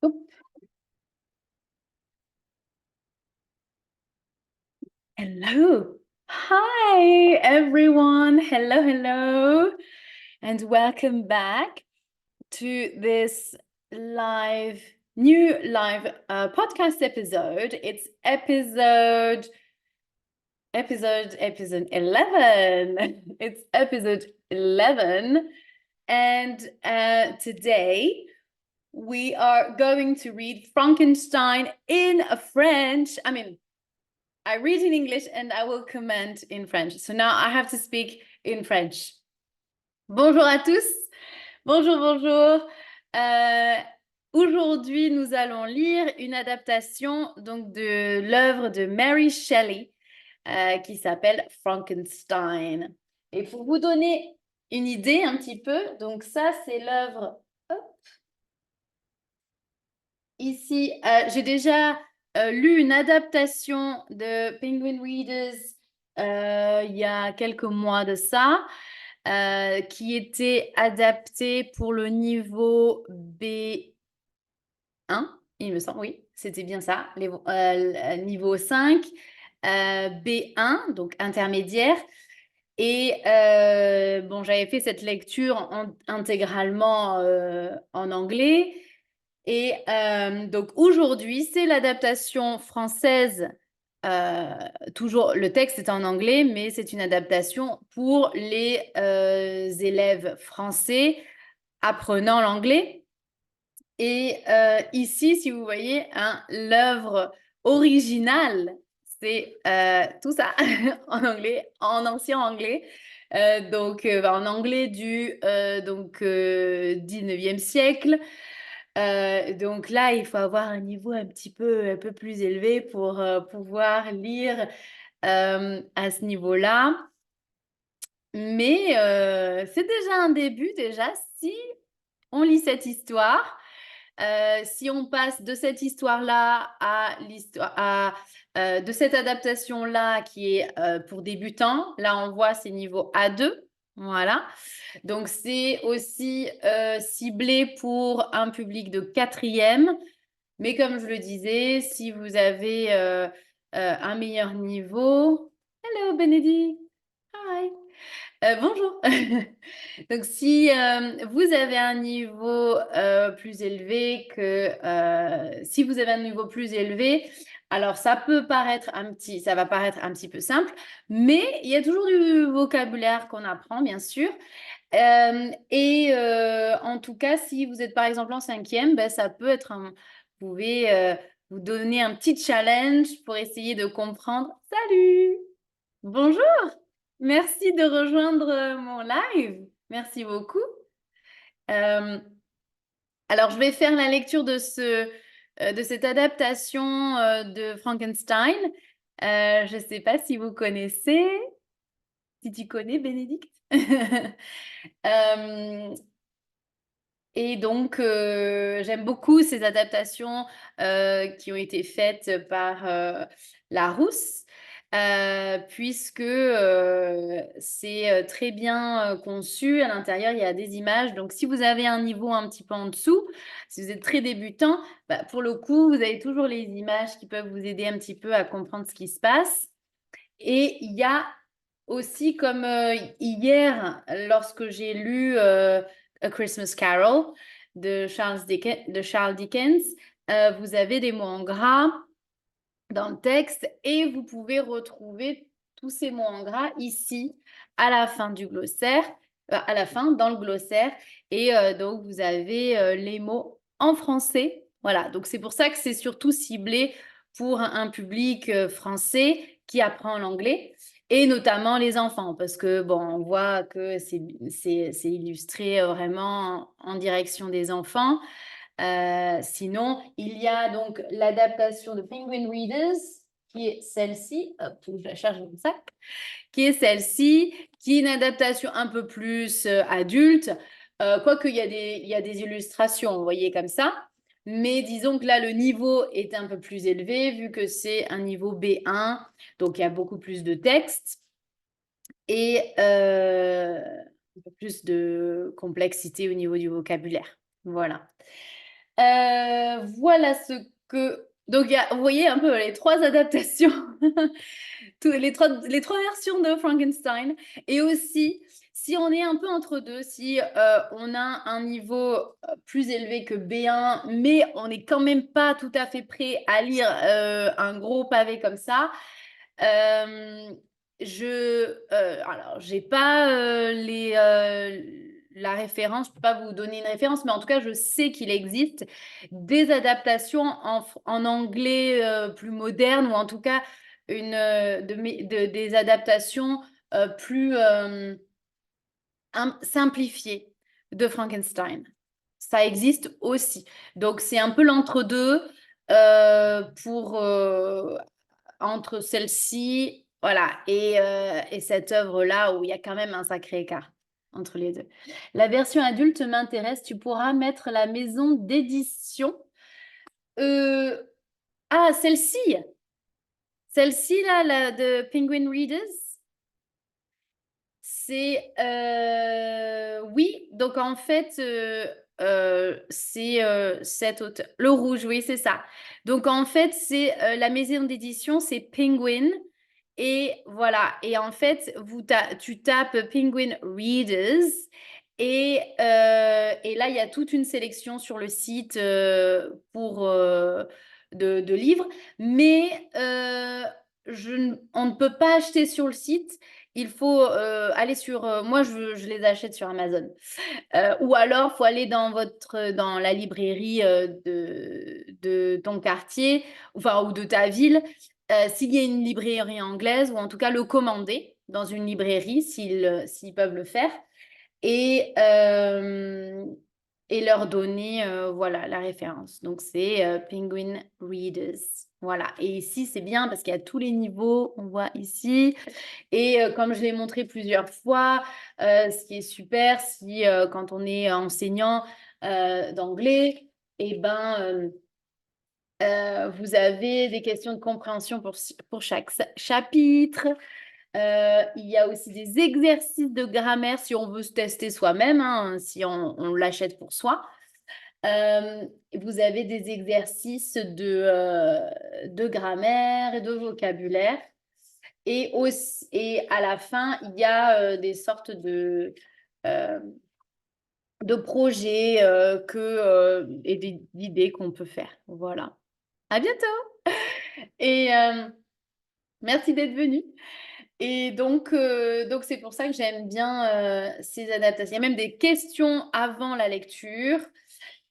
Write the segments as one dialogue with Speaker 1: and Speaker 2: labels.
Speaker 1: Oop. Hello. Hi, everyone. Hello, hello. And welcome back to this new live podcast episode. It's episode 11. It's episode 11. And today we are going to read Frankenstein in French. I read in English and I will comment in French. So now I have to speak in French. Bonjour à tous. Bonjour, bonjour. Aujourd'hui, nous allons lire une adaptation donc de l'œuvre de Mary Shelley qui s'appelle Frankenstein. Et pour vous donner une idée un petit peu, donc ça c'est l'œuvre. Ici, j'ai déjà lu une adaptation de Penguin Readers il y a quelques mois de ça, qui était adaptée pour le niveau B1, il me semble, oui, c'était bien ça, niveau 5, B1, donc intermédiaire. Et bon, j'avais fait cette lecture intégralement en anglais. Et donc aujourd'hui, c'est l'adaptation française. Toujours, le texte est en anglais, mais c'est une adaptation pour les élèves français apprenant l'anglais. Et ici, si vous voyez, l'œuvre originale, c'est tout ça en anglais, en ancien anglais. En anglais du 19e siècle. Donc là, il faut avoir un niveau un peu plus élevé pour pouvoir lire à ce niveau-là. Mais c'est déjà un début, déjà, si on lit cette histoire. Si on passe de cette histoire-là à l'histoire de cette adaptation-là qui est pour débutants, là on voit c'est niveau A2, voilà. Donc c'est aussi ciblé pour un public de quatrième, mais comme je le disais, si vous avez un meilleur niveau, hello Bénédicte, hi. Bonjour. Donc, si vous avez un niveau plus élevé si vous avez un niveau plus élevé, alors ça va paraître un petit peu simple, mais il y a toujours du vocabulaire qu'on apprend, bien sûr. En tout cas, si vous êtes par exemple en cinquième, ben, ça peut être vous pouvez vous donner un petit challenge pour essayer de comprendre. Salut! Bonjour! Merci de rejoindre mon live. Merci beaucoup. Alors, je vais faire la lecture de cette adaptation de Frankenstein. Je ne sais pas si vous connaissez, si tu connais Bénédicte. Et donc, j'aime beaucoup ces adaptations qui ont été faites par Larousse, puisque c'est très bien conçu. À l'intérieur, il y a des images. Donc, si vous avez un niveau un petit peu en dessous, si vous êtes très débutant, bah, pour le coup, vous avez toujours les images qui peuvent vous aider un petit peu à comprendre ce qui se passe. Et il y a aussi, comme hier, lorsque j'ai lu A Christmas Carol de Charles Dickens, vous avez des mots en gras dans le texte et vous pouvez retrouver tous ces mots en gras ici à la fin du glossaire, à la fin dans le glossaire. Et donc, vous avez les mots en français. Voilà, donc c'est pour ça que c'est surtout ciblé pour un public français qui apprend l'anglais et notamment les enfants, parce que bon, on voit que c'est illustré vraiment en direction des enfants. Sinon, il y a donc l'adaptation de Penguin Readers, qui est celle-ci. Hop, je la charge comme ça. Qui est celle-ci, qui est une adaptation un peu plus adulte. Quoique, il y a des illustrations, vous voyez, comme ça. Mais disons que là, le niveau est un peu plus élevé, vu que c'est un niveau B1. Donc, il y a beaucoup plus de texte et un peu plus de complexité au niveau du vocabulaire. Voilà. Voilà ce que... Donc, vous voyez un peu les trois adaptations, les trois versions de Frankenstein. Et aussi, si on est un peu entre deux, si on a un niveau plus élevé que B1, mais on n'est quand même pas tout à fait prêt à lire un gros pavé comme ça, alors, j'ai pas la référence, je peux pas vous donner une référence, mais en tout cas, je sais qu'il existe des adaptations en anglais plus moderne, ou en tout cas des adaptations plus simplifiées de Frankenstein. Ça existe aussi. Donc, c'est un peu l'entre-deux pour entre celle-ci, voilà, et cette œuvre-là où il y a quand même un sacré écart entre les deux. La version adulte m'intéresse. Tu pourras mettre la maison d'édition. Euh, ah, celle-ci. Celle-ci, là, la de Penguin Readers. C'est oui, donc en fait, c'est cet auteur. Le rouge, oui, c'est ça. Donc en fait, c'est la maison d'édition, c'est Penguin. Et voilà. Et en fait, tu tapes Penguin Readers. Et là, il y a toute une sélection sur le site de livres. Mais on ne peut pas acheter sur le site. Il faut aller sur... moi, je les achète sur Amazon. Ou alors, il faut aller dans la librairie de ton quartier, enfin, ou de ta ville, s'il y a une librairie anglaise, ou en tout cas le commander dans une librairie, s'ils peuvent le faire, et, euh, et leur donner voilà, la référence. Donc, c'est Penguin Readers. Voilà. Et ici, c'est bien parce qu'il y a tous les niveaux, on voit ici. Et comme je l'ai montré plusieurs fois, ce qui est super, si quand on est enseignant d'anglais, eh ben, vous avez des questions de compréhension pour chaque chapitre. Il y a aussi des exercices de grammaire si on veut se tester soi-même, hein, si on l'achète pour soi. Vous avez des exercices de grammaire et de vocabulaire. Et à la fin, il y a des sortes euh, de projets et d'idées qu'on peut faire. Voilà. À bientôt. Et merci d'être venu. Et donc c'est pour ça que j'aime bien ces adaptations. Il y a même des questions avant la lecture.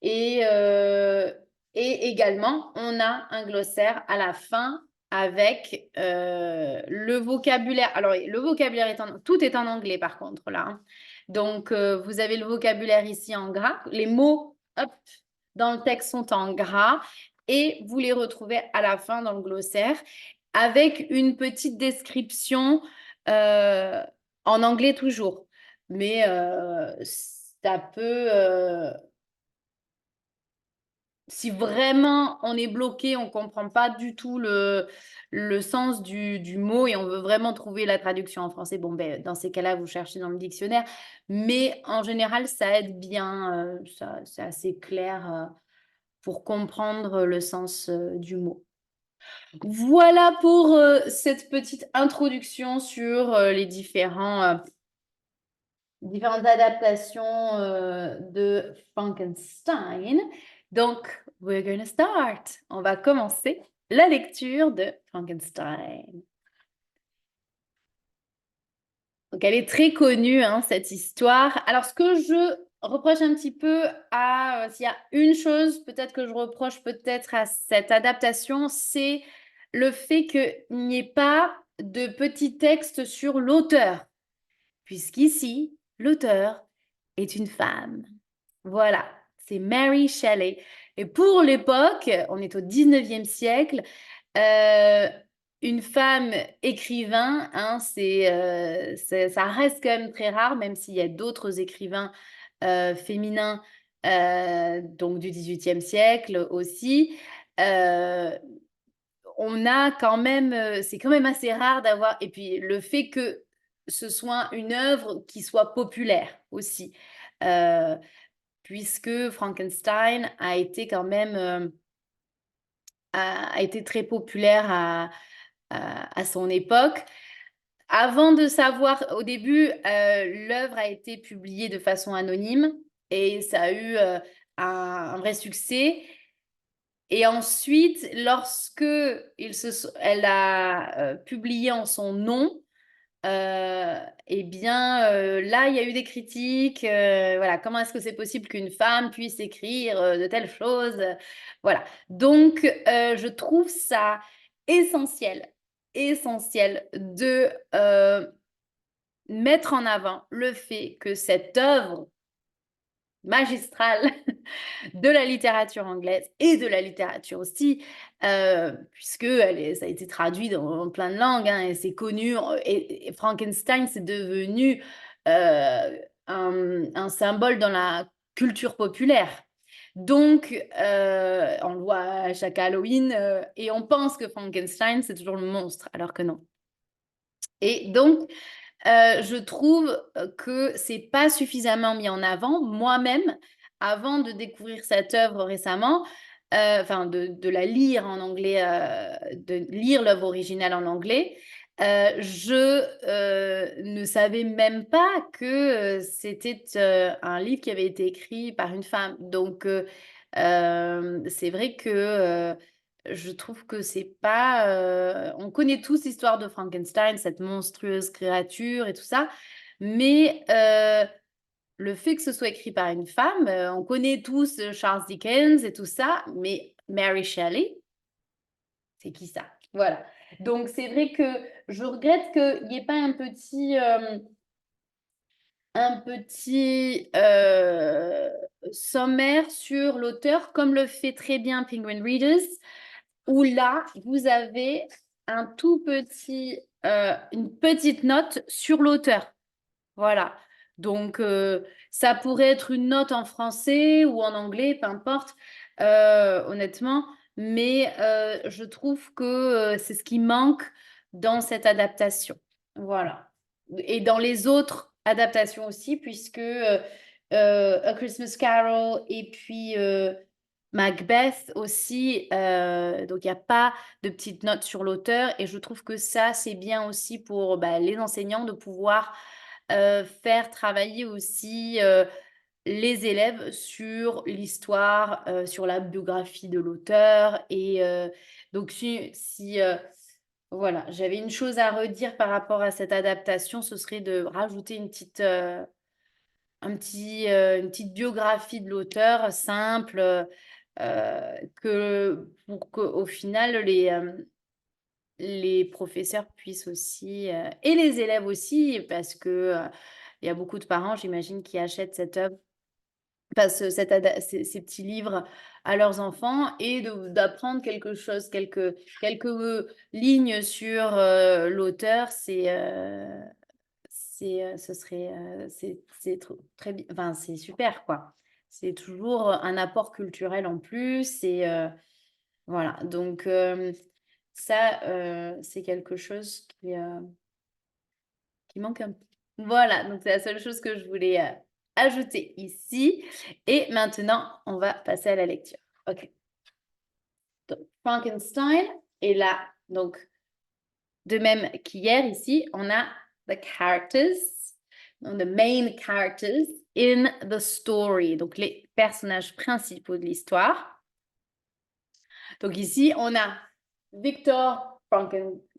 Speaker 1: Et, euh, et également, on a un glossaire à la fin avec le vocabulaire. Alors, le vocabulaire tout est en anglais par contre là, hein. Donc, vous avez le vocabulaire ici en gras. Les mots, hop, dans le texte sont en gras et vous les retrouvez à la fin dans le glossaire avec une petite description euh, en anglais toujours. Mais ça peut si vraiment on est bloqué, on ne comprend pas du tout le sens du mot et on veut vraiment trouver la traduction en français, bon, ben, dans ces cas-là, vous cherchez dans le dictionnaire. Mais en général, ça aide bien, c'est assez clair pour comprendre le sens du mot. Voilà pour cette petite introduction sur les différentes adaptations de Frankenstein. Donc, we're gonna start. On va commencer la lecture de Frankenstein. Donc, elle est très connue, hein, cette histoire. Alors, ce que je reproche un petit peu s'il y a une chose, peut-être que je reproche peut-être à cette adaptation, c'est le fait qu'il n'y ait pas de petit texte sur l'auteur, puisqu'ici, l'auteur est une femme. Voilà, c'est Mary Shelley. Et pour l'époque, on est au 19e siècle, euh, une femme écrivain, hein, ça reste quand même très rare, même s'il y a d'autres écrivains féminins donc du 18e siècle aussi. Euh, on a quand même, c'est quand même assez rare d'avoir, et puis le fait que ce soit une œuvre qui soit populaire aussi. Euh, puisque Frankenstein a été quand même a été très populaire à son époque. Avant de savoir, au début, l'œuvre a été publiée de façon anonyme et ça a eu un vrai succès. Et ensuite, lorsque elle a publié en son nom, eh bien, là, il y a eu des critiques. Voilà, comment est-ce que c'est possible qu'une femme puisse écrire de telles choses? Voilà. Donc, je trouve ça essentiel, essentiel de mettre en avant le fait que cette œuvre magistrale de la littérature anglaise et de la littérature aussi, puisque ça a été traduit dans plein de langues, hein, et c'est connu. Et Frankenstein, c'est devenu un symbole dans la culture populaire. Donc, on le voit à chaque Halloween, et on pense que Frankenstein, c'est toujours le monstre, alors que non. Et donc, je trouve que c'est pas suffisamment mis en avant. Moi-même, avant de découvrir cette œuvre récemment, enfin de la lire en anglais, de lire l'œuvre originale en anglais, je ne savais même pas que c'était un livre qui avait été écrit par une femme. Donc, c'est vrai que je trouve que c'est pas. On connaît tous l'histoire de Frankenstein, cette monstrueuse créature et tout ça, mais le fait que ce soit écrit par une femme, on connaît tous Charles Dickens et tout ça, mais Mary Shelley, c'est qui ça? Voilà. Donc c'est vrai que je regrette qu'il n'y ait pas un petit sommaire sur l'auteur, comme le fait très bien Penguin Readers, où là, vous avez une petite note sur l'auteur. Voilà. Donc, ça pourrait être une note en français ou en anglais, peu importe, honnêtement. Mais je trouve que c'est ce qui manque dans cette adaptation. Voilà. Et dans les autres adaptations aussi, puisque A Christmas Carol et puis Macbeth aussi, donc il n'y a pas de petites notes sur l'auteur. Et je trouve que ça, c'est bien aussi pour les enseignants de pouvoir faire travailler aussi les élèves sur l'histoire, sur la biographie de l'auteur. Et donc, voilà, j'avais une chose à redire par rapport à cette adaptation, ce serait de rajouter une petite biographie de l'auteur simple, pour qu'au final, les professeurs puissent aussi, et les élèves aussi, parce que il y a beaucoup de parents, j'imagine, qui achètent cette œuvre, parce ces petits livres à leurs enfants, et d'apprendre quelque chose, quelques lignes sur l'auteur, ce serait, très bien, enfin, c'est super, quoi. C'est toujours un apport culturel en plus, et voilà. Donc, ça, c'est quelque chose qui manque un peu. Voilà, donc c'est la seule chose que je voulais ajouter ici. Et maintenant, on va passer à la lecture. OK. Donc, Frankenstein. Et là, donc, de même qu'hier, ici, on a the characters, donc the main characters in the story. Donc, les personnages principaux de l'histoire. Donc, ici, on a Victor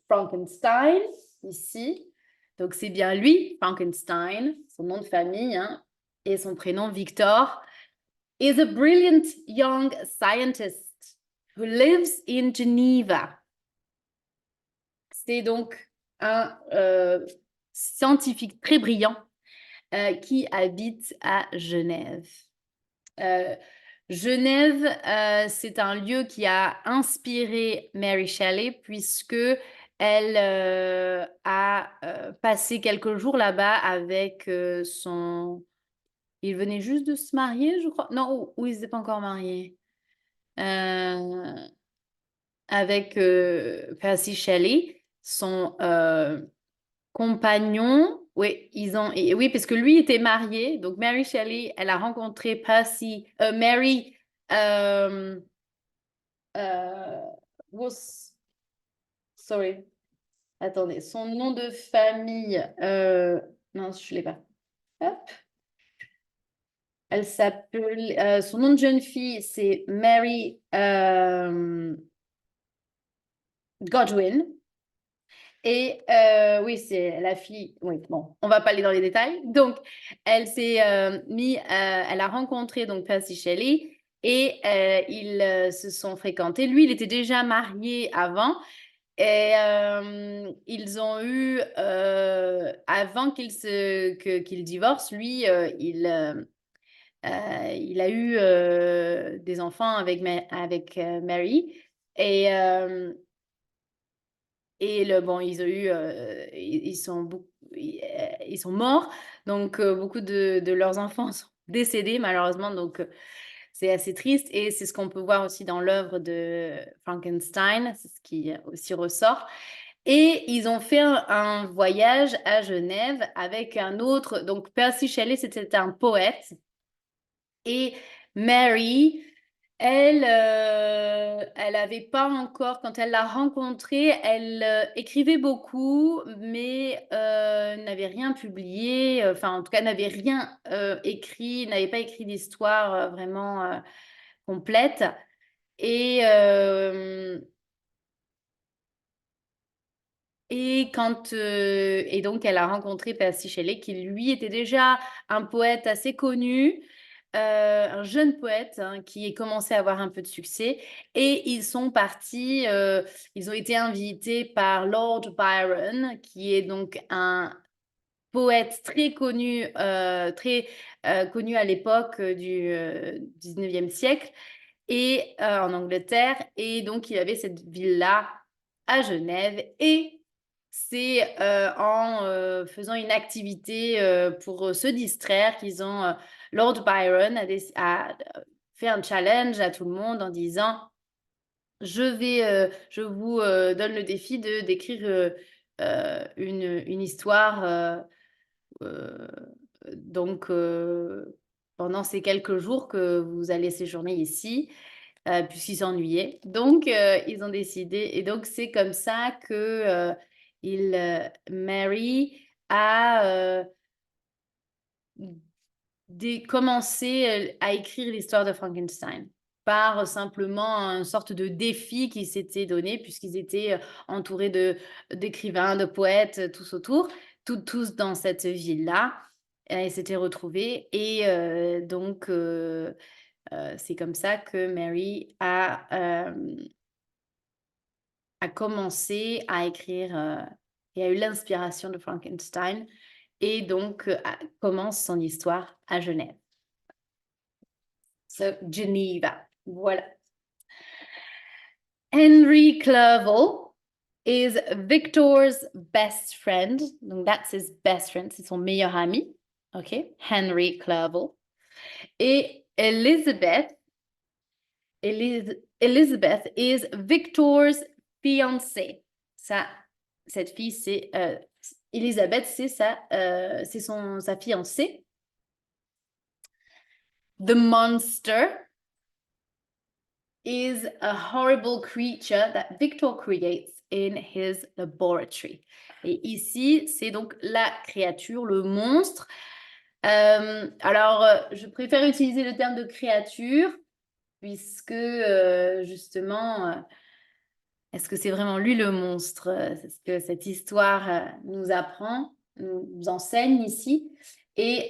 Speaker 1: Frankenstein, ici. Donc, c'est bien lui, Frankenstein, son nom de famille, hein, et son prénom, Victor, is a brilliant young scientist who lives in Geneva. C'est donc un scientifique très brillant qui habite à Genève. Genève, c'est un lieu qui a inspiré Mary Shelley, puisque elle a passé quelques jours là-bas avec son... Il venait juste de se marier, je crois. Non, ou ils n'étaient pas encore mariés. Euh, Avec Percy Shelley, son compagnon, Oui, oui, parce que lui était marié. Donc, Mary Shelley, elle a rencontré Mary euh, euh, was, sorry, attendez, son nom de famille, non, je ne l'ai pas. Hop. Elle s'appelle, son nom de jeune fille, c'est Mary Godwin. Et oui, c'est la fille. Oui, bon, on va pas aller dans les détails. Donc, elle s'est elle a rencontré donc Percy Shelley et ils se sont fréquentés. Lui, il était déjà marié avant et ils ont eu avant qu'ils divorcent. Lui, il a eu des enfants avec Mary et bon, ils ont eu, ils sont morts, donc beaucoup de leurs enfants sont décédés malheureusement, donc c'est assez triste et c'est ce qu'on peut voir aussi dans l'œuvre de Frankenstein, c'est ce qui aussi ressort. Et ils ont fait un voyage à Genève avec un autre, donc Percy Shelley, c'était un poète et Mary, elle avait pas encore, quand elle l'a rencontré, elle écrivait beaucoup, mais n'avait rien publié, enfin en tout cas n'avait rien écrit, n'avait pas écrit d'histoire vraiment complète. Et, euh, et donc, elle a rencontré Percy Shelley, qui lui était déjà un poète assez connu, un jeune poète hein, qui a commencé à avoir un peu de succès. Et ils sont partis, ils ont été invités par Lord Byron, qui est donc un poète très connu à l'époque du 19e siècle et en Angleterre. Et donc, il avait cette ville-là à Genève. Et c'est en faisant une activité pour se distraire qu'ils ont... Lord Byron a fait un challenge à tout le monde en disant, je vous donne le défi de d'écrire une histoire euh, donc pendant ces quelques jours que vous allez séjourner ici puisqu'ils s'ennuyaient. Donc, ils ont décidé, et donc c'est comme ça que Mary a commencé à écrire l'histoire de Frankenstein par simplement une sorte de défi qu'ils s'étaient donné, puisqu'ils étaient entourés d'écrivains, de poètes, tous autour, tous dans cette ville-là. Ils s'étaient retrouvés et donc c'est comme ça que Mary a commencé à écrire et a eu l'inspiration de Frankenstein et donc commence son histoire à Genève. So, Geneva. Voilà. Henry Clerval is Victor's best friend. Donc, that's his best friend. C'est son meilleur ami. OK? Henry Clerval. Et Elizabeth is Victor's fiancée. Cette fille, c'est Elizabeth, c'est sa fiancée. The monster is a horrible creature that Victor creates in his laboratory. Et ici, c'est donc la créature, le monstre. Alors, je préfère utiliser le terme de créature puisque justement, est-ce que c'est vraiment lui le monstre? C'est ce que cette histoire nous apprend, nous enseigne ici. Et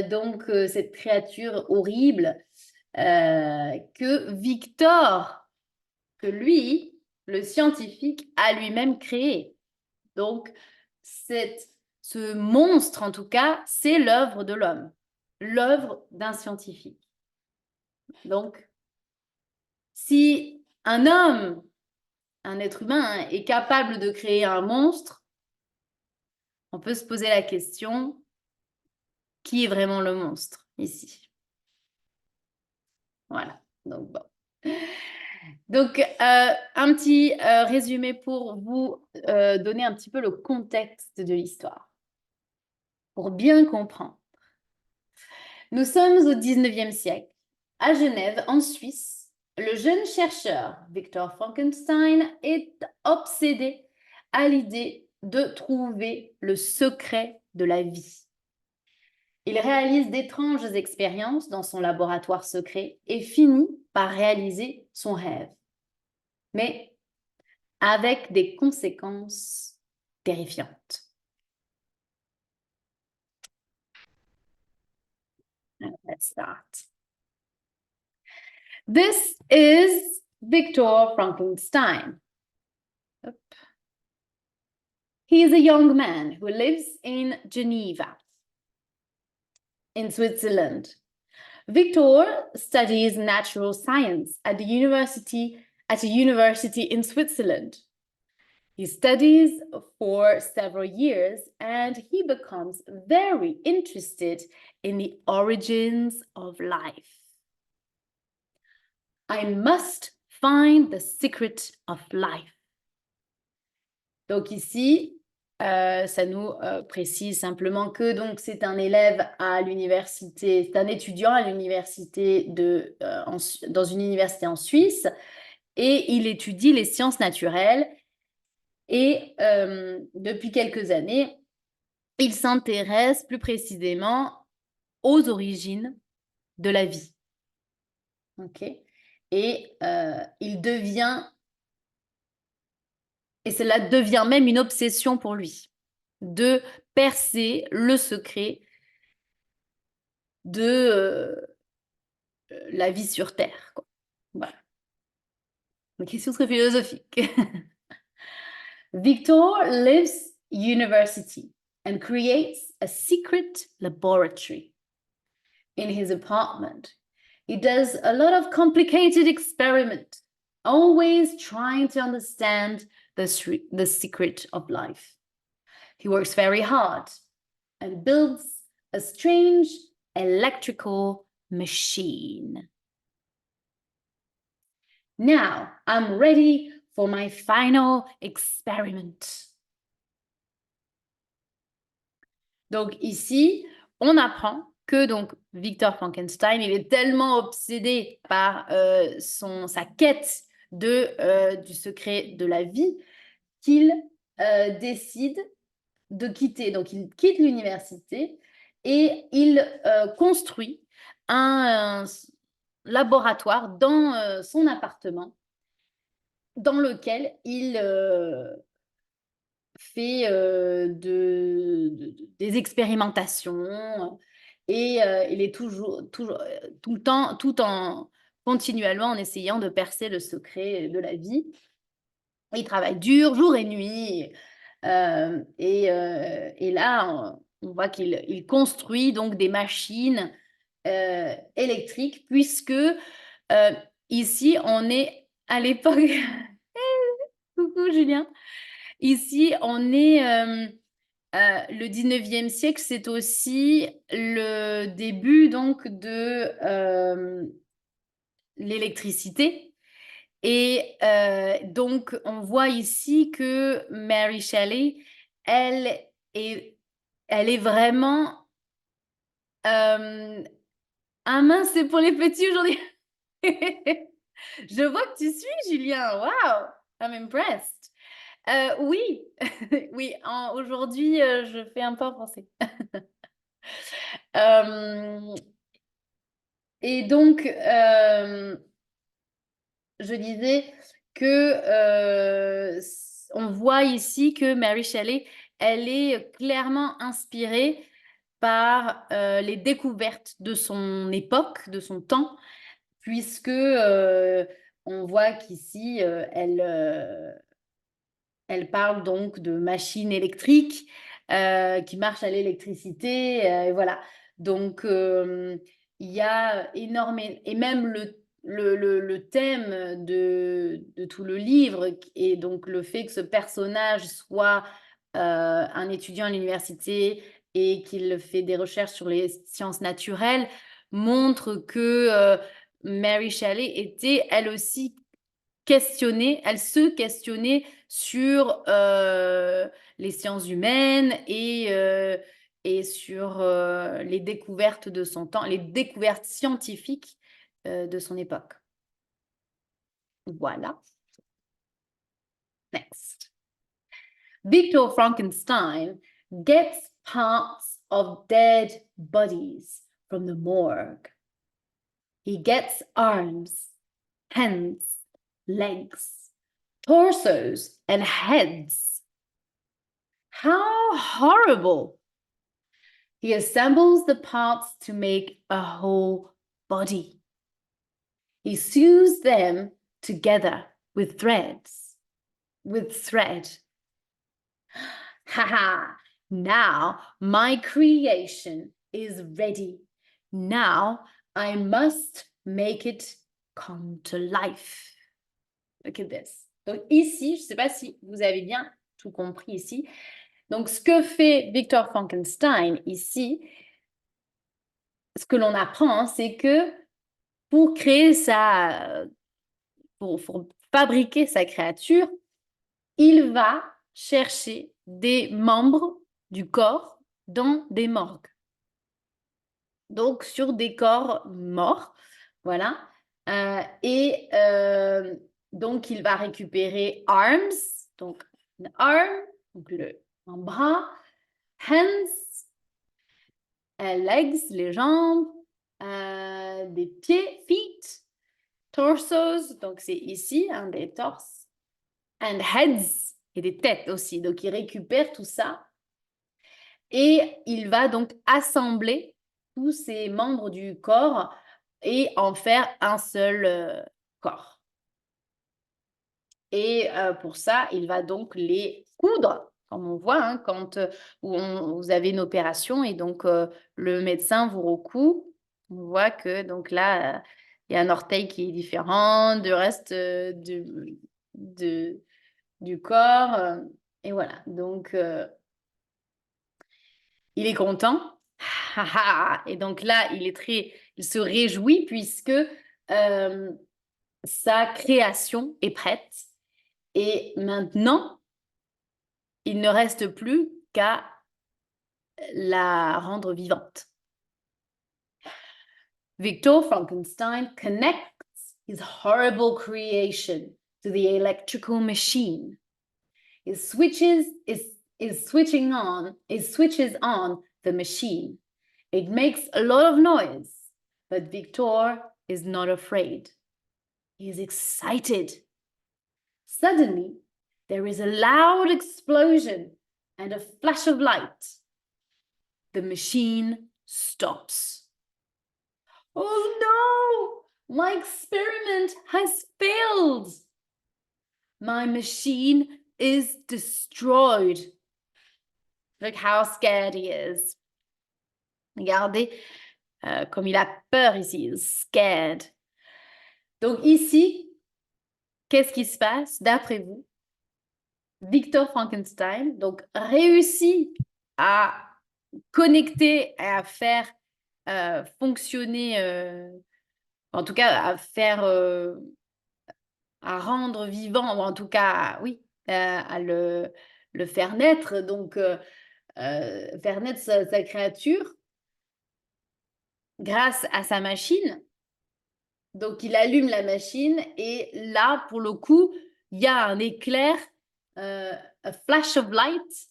Speaker 1: donc, cette créature horrible que Victor, que lui, le scientifique, a lui-même créé. Donc, ce monstre, en tout cas, c'est l'œuvre de l'homme, l'œuvre d'un scientifique. Donc, si un homme, un être humain, hein, est capable de créer un monstre, on peut se poser la question, qui est vraiment le monstre ici? Voilà, donc bon. Donc, un petit résumé pour vous donner un petit peu le contexte de l'histoire. pour bien comprendre. Nous sommes au 19e siècle. À Genève, en Suisse, le jeune chercheur Victor Frankenstein est obsédé à l'idée de trouver le secret de la vie. Il réalise d'étranges expériences dans son laboratoire secret et finit par réaliser son rêve. Mais avec des conséquences terrifiantes. Let's start. This is Victor Frankenstein. He is a young man who lives in Geneva, in Switzerland. Victor studies natural science at a university in Switzerland. He studies for several years and he becomes very interested in the origins of life. I must find the secret of life. Donc ici, ça nous précise simplement que donc c'est un élève à l'université, c'est un étudiant à l'université dans une université en Suisse et il étudie les sciences naturelles et depuis quelques années, il s'intéresse plus précisément aux origines de la vie. Ok. Et cela devient même une obsession pour lui, de percer le secret de la vie sur Terre, quoi. Voilà. Une question très philosophique. Victor lives university and creates a secret laboratory in his apartment. He does a lot of complicated experiments, always trying to understand the secret of life. He works very hard and builds a strange electrical machine. Now I'm ready for my final experiment. Donc ici, on apprend que donc Victor Frankenstein, il est tellement obsédé par sa quête du secret de la vie qu'il décide de quitter. Donc il quitte l'université et il construit un laboratoire dans son appartement dans lequel il fait des expérimentations et il est tout le temps, tout en continuellement en essayant de percer le secret de la vie. Il travaille dur, jour et nuit. Et là, on voit qu'il construit donc des machines électriques, puisque ici, on est à l'époque... Coucou Julien. Ici, on est le 19e siècle, c'est aussi le début donc de l'électricité. Et donc, on voit ici que Mary Shelley, elle est vraiment... Ah mince, c'est pour les petits aujourd'hui. Je vois que tu suis, Julien. Wow, I'm impressed. Oui, oui. Aujourd'hui, je fais un peu en français. Et donc, je disais que on voit ici que Mary Shelley, elle est clairement inspirée par les découvertes de son époque, de son temps, puisque on voit qu'ici, elle parle donc de machines électriques qui marchent à l'électricité. Voilà. Donc, il y a énormément... Et même le thème de tout le livre, et donc le fait que ce personnage soit un étudiant à l'université et qu'il fait des recherches sur les sciences naturelles, montre que Mary Shelley était, elle aussi, elle se questionnait sur les sciences humaines et et sur les découvertes de son temps, les découvertes scientifiques de son époque. Voilà. Next. Victor Frankenstein gets parts of dead bodies from the morgue. He gets arms, hands, legs, torsos, and heads. How horrible! He assembles the parts to make a whole body. He sews them together with threads. With thread. Haha! Now my creation is ready. Now I must make it come to life. Look at this. Donc ici, je ne sais pas si vous avez bien tout compris ici. Donc ce que fait Victor Frankenstein ici, ce que l'on apprend, c'est que pour créer pour fabriquer sa créature, il va chercher des membres du corps dans des morgues. Donc, sur des corps morts, voilà. Donc, il va récupérer arms, donc une arm, donc un bras, hands, legs, les jambes, des pieds, feet, torsos, donc c'est ici, des torses, and heads, et des têtes aussi. Donc, il récupère tout ça et il va donc assembler tous ces membres du corps et en faire un seul corps. Et pour ça, il va donc les coudre, comme on voit, quand vous avez une opération et donc le médecin vous recoud. On voit que donc là, il y a un orteil qui est différent du reste du corps. Et voilà, donc il est content. Et donc là, il se réjouit puisque sa création est prête. Et maintenant, il ne reste plus qu'à la rendre vivante. Victor Frankenstein connects his horrible creation to the electrical machine. He switches on the machine. It makes a lot of noise, but Victor is not afraid. He is excited. Suddenly, there is a loud explosion and a flash of light. The machine stops. Oh no! My experiment has failed. My machine is destroyed. Look how scared he is. Regardez comme il a peur ici. He's scared. Donc ici, qu'est-ce qui se passe d'après vous? Victor Frankenstein donc réussit à connecter, à faire fonctionner, en tout cas à rendre vivant, ou en tout cas, oui, à le faire naître, donc faire naître sa créature grâce à sa machine. Donc, il allume la machine et là, pour le coup, il y a un éclair, a flash of light,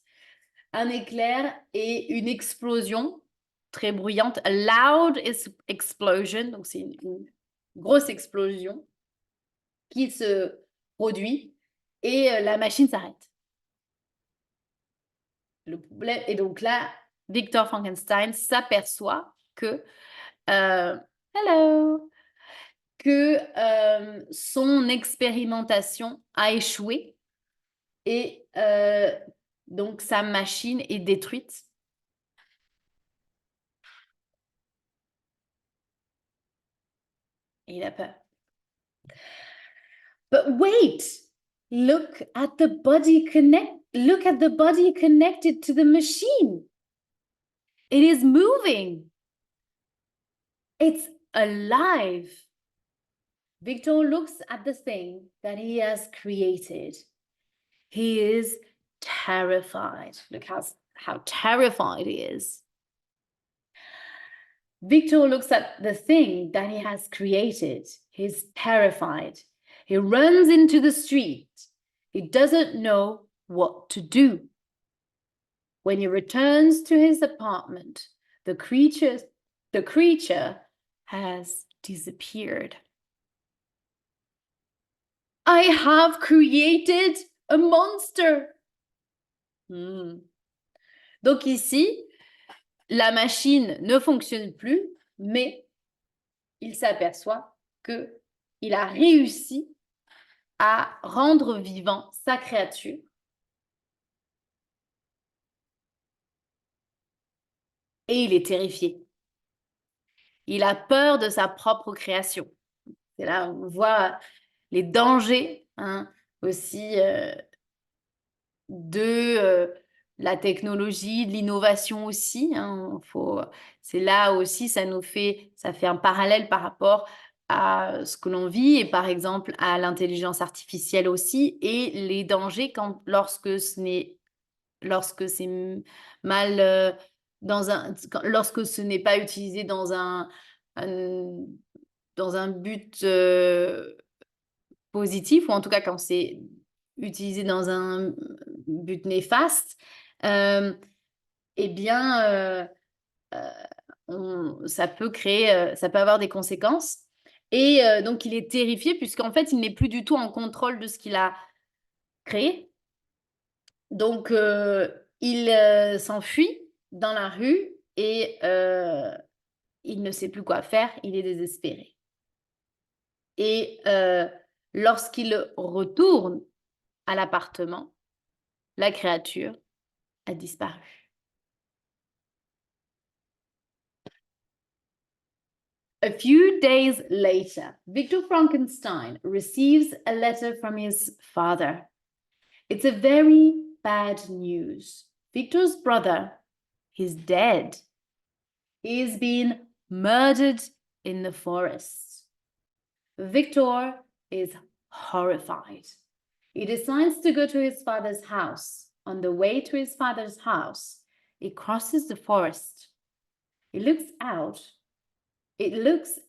Speaker 1: un éclair et une explosion très bruyante, a loud explosion, donc c'est une grosse explosion qui se produit et la machine s'arrête. Le problème, et donc là, Victor Frankenstein s'aperçoit que hello, que son expérimentation a échoué et donc sa machine est détruite. Et il a peur. But wait, look at the body connected to the machine. It is moving. It's alive. Victor looks at the thing that he has created. He is terrified. Look how terrified he is. Victor looks at the thing that he has created. He's terrified. He runs into the street. He doesn't know what to do. When he returns to his apartment, the creature has disappeared. I have created a monster. Donc ici, la machine ne fonctionne plus, mais il s'aperçoit qu'il a réussi à rendre vivant sa créature. Et il est terrifié. Il a peur de sa propre création. C'est là où on voit les dangers aussi de la technologie, de l'innovation aussi. C'est là aussi, ça fait un parallèle par rapport à ce que l'on vit et par exemple à l'intelligence artificielle aussi et les dangers lorsque c'est mal lorsque ce n'est pas utilisé dans un but positif ou en tout cas quand c'est utilisé dans un but néfaste, eh bien, ça peut avoir des conséquences. Et donc, il est terrifié puisqu'en fait, il n'est plus du tout en contrôle de ce qu'il a créé. Donc, il s'enfuit dans la rue et il ne sait plus quoi faire, il est désespéré. Et lorsqu'il retourne à l'appartement, la créature a disparu. A few days later, Victor Frankenstein receives a letter from his father. It's a very bad news. Victor's brother is dead. He's been murdered in the forest. Victor is horrified. He decides to go to his father's house. On the way to his father's house, he crosses the forest. It looks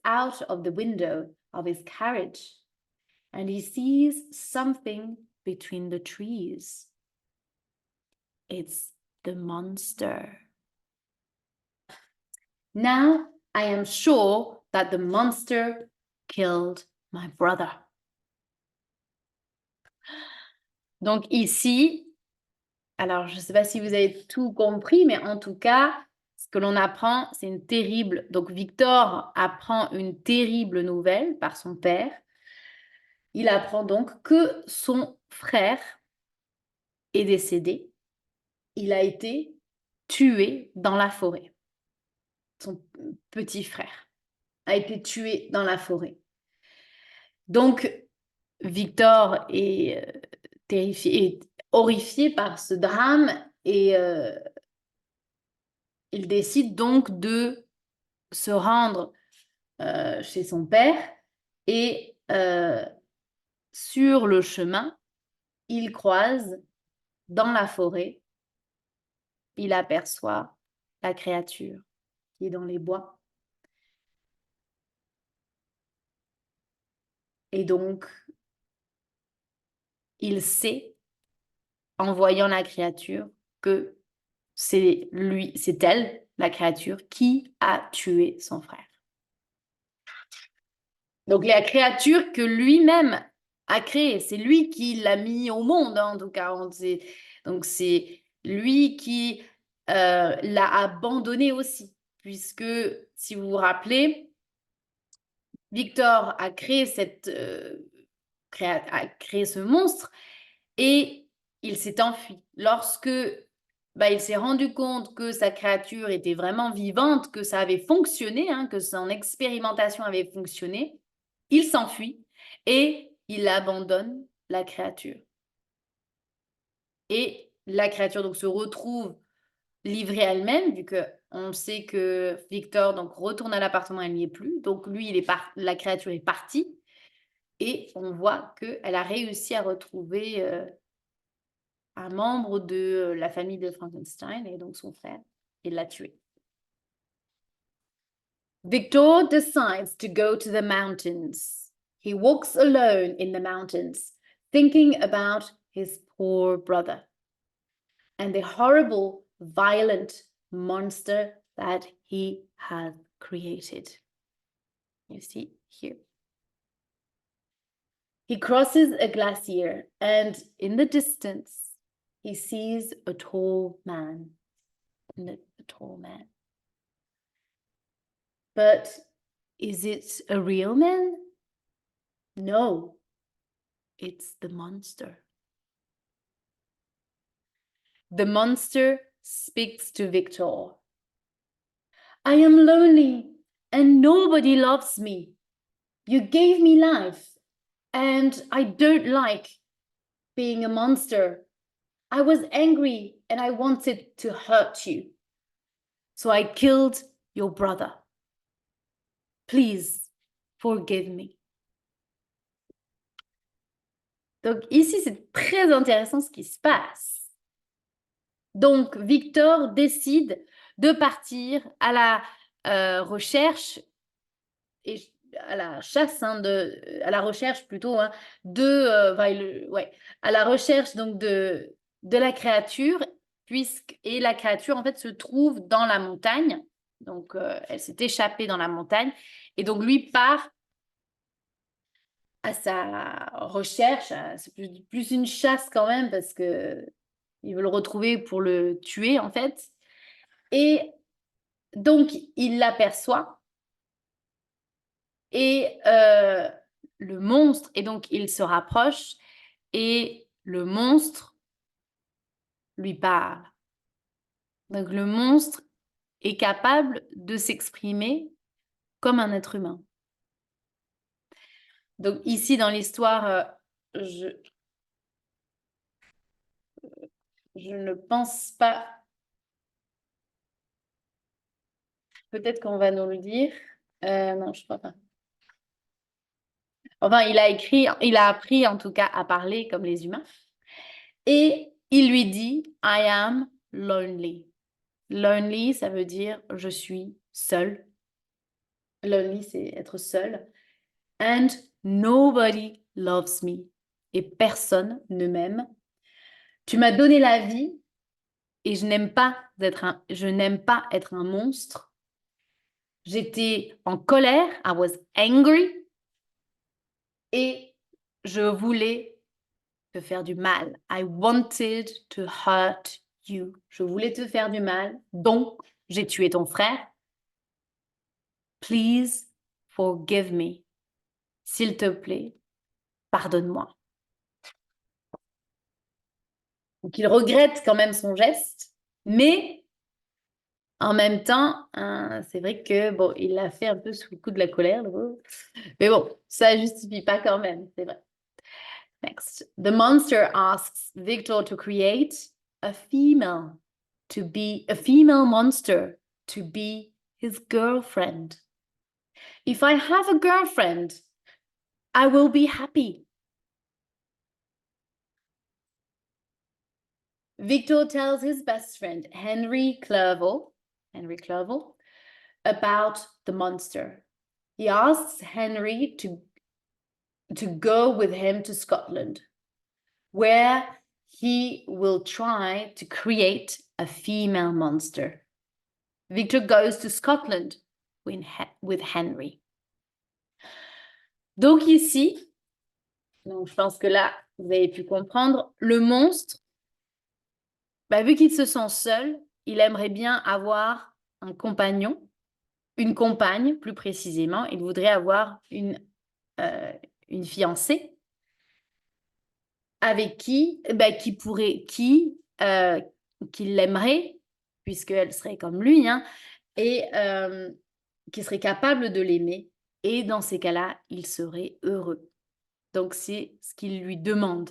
Speaker 1: out of the window of his carriage, and he sees something between the trees. It's the monster. Now I am sure that the monster killed my brother. Donc ici, alors je ne sais pas si vous avez tout compris, mais en tout cas, ce que l'on apprend, c'est une terrible... Donc Victor apprend une terrible nouvelle par son père. Il apprend donc que son frère est décédé. Il a été tué dans la forêt. Son petit frère a été tué dans la forêt. Donc, Victor est terrifié, horrifié par ce drame et il décide donc de se rendre chez son père et sur le chemin, il croise dans la forêt, il aperçoit la créature qui est dans les bois. Et donc, il sait, en voyant la créature, que c'est elle, la créature, qui a tué son frère. Donc, la créature que lui-même a créée, c'est lui qui l'a mis au monde, en tout cas. Donc, c'est lui qui l'a abandonné aussi, puisque, si vous vous rappelez, Victor a créé a créé ce monstre et il s'est enfui. Lorsque il s'est rendu compte que sa créature était vraiment vivante, que ça avait fonctionné, que son expérimentation avait fonctionné, il s'enfuit et il abandonne la créature. Et la créature donc se retrouve livrée à elle-même, vu qu'on sait que Victor donc retourne à l'appartement, elle n'y est plus. Donc lui, la créature est partie. Et on voit qu'elle a réussi à retrouver un membre de la famille de Frankenstein, et donc son frère, et l'a tué. Victor decides to go to the mountains. He walks alone in the mountains, thinking about his poor brother and the horrible, violent monster that he has created. You see here. He crosses a glacier, and in the distance, he sees a tall man. A tall man. But is it a real man? No, it's the monster. The monster speaks to Victor. I am lonely and nobody loves me. You gave me life and I don't like being a monster. I was angry and I wanted to hurt you. So I killed your brother. Please forgive me. Donc ici, c'est très intéressant ce qui se passe. Donc Victor décide de partir à la recherche et à la chasse, à la recherche plutôt, à la recherche donc de la créature, et la créature en fait se trouve dans la montagne. Donc elle s'est échappée dans la montagne et donc lui part à sa recherche. C'est plus une chasse quand même parce que il veut le retrouver pour le tuer en fait. Et donc il l'aperçoit et le monstre, et donc il se rapproche et le monstre lui parle. Donc le monstre est capable de s'exprimer comme un être humain. Donc ici dans l'histoire, je ne pense pas, peut-être qu'on va nous le dire. Non, je crois pas. Enfin, il a appris en tout cas à parler comme les humains. Et il lui dit, I am lonely. Lonely, ça veut dire je suis seul. Lonely, c'est être seul. And nobody loves me. Et personne ne m'aime. Tu m'as donné la vie et je n'aime pas être un monstre. J'étais en colère. I was angry. Et je voulais te faire du mal. I wanted to hurt you. Je voulais te faire du mal, donc j'ai tué ton frère. Please forgive me. S'il te plaît, pardonne-moi. Donc il regrette quand même son geste, mais en même temps, c'est vrai que bon, il l'a fait un peu sous le coup de la colère. Mais bon, ça justifie pas quand même, c'est vrai. Next, the monster asks Victor to create a female monster to be his girlfriend. If I have a girlfriend, I will be happy. Victor tells his best friend, Henry Clerval, about the monster. He asks Henry to go with him to Scotland, where he will try to create a female monster. Victor goes to Scotland with Henry. Donc ici, je pense que là, vous avez pu comprendre, le monstre, vu qu'il se sent seul, il aimerait bien avoir un compagnon, une compagne plus précisément. Il voudrait avoir une fiancée avec qui l'aimerait, puisqu'elle serait comme lui, et qui serait capable de l'aimer. Et dans ces cas-là, il serait heureux. Donc, c'est ce qu'il lui demande.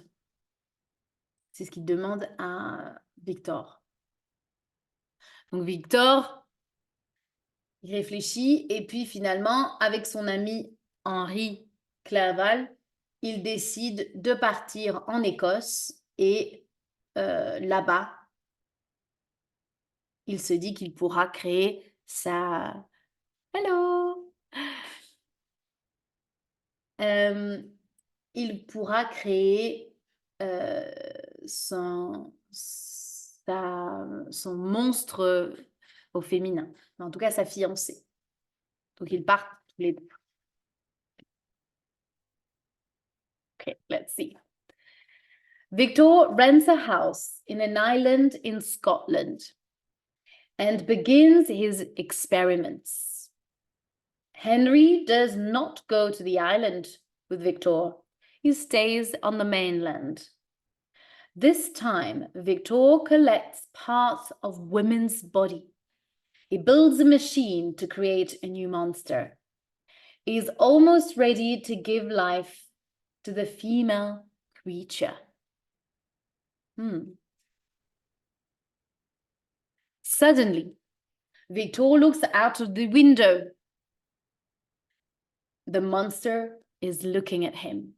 Speaker 1: C'est ce qu'il demande à Victor. Donc, Victor, il réfléchit et puis finalement, avec son ami Henry Clerval, il décide de partir en Écosse et là-bas, il se dit qu'il pourra créer sa... Hello! il pourra créer son monstre au féminin, en tout cas sa fiancée. Donc ils partent tous les deux. Okay, let's see. Victor rents a house in an island in Scotland and begins his experiments. Henry does not go to the island with Victor. He stays on the mainland. This time, Victor collects parts of women's body. He builds a machine to create a new monster. He is almost ready to give life to the female creature. Suddenly, Victor looks out of the window. The monster is looking at him.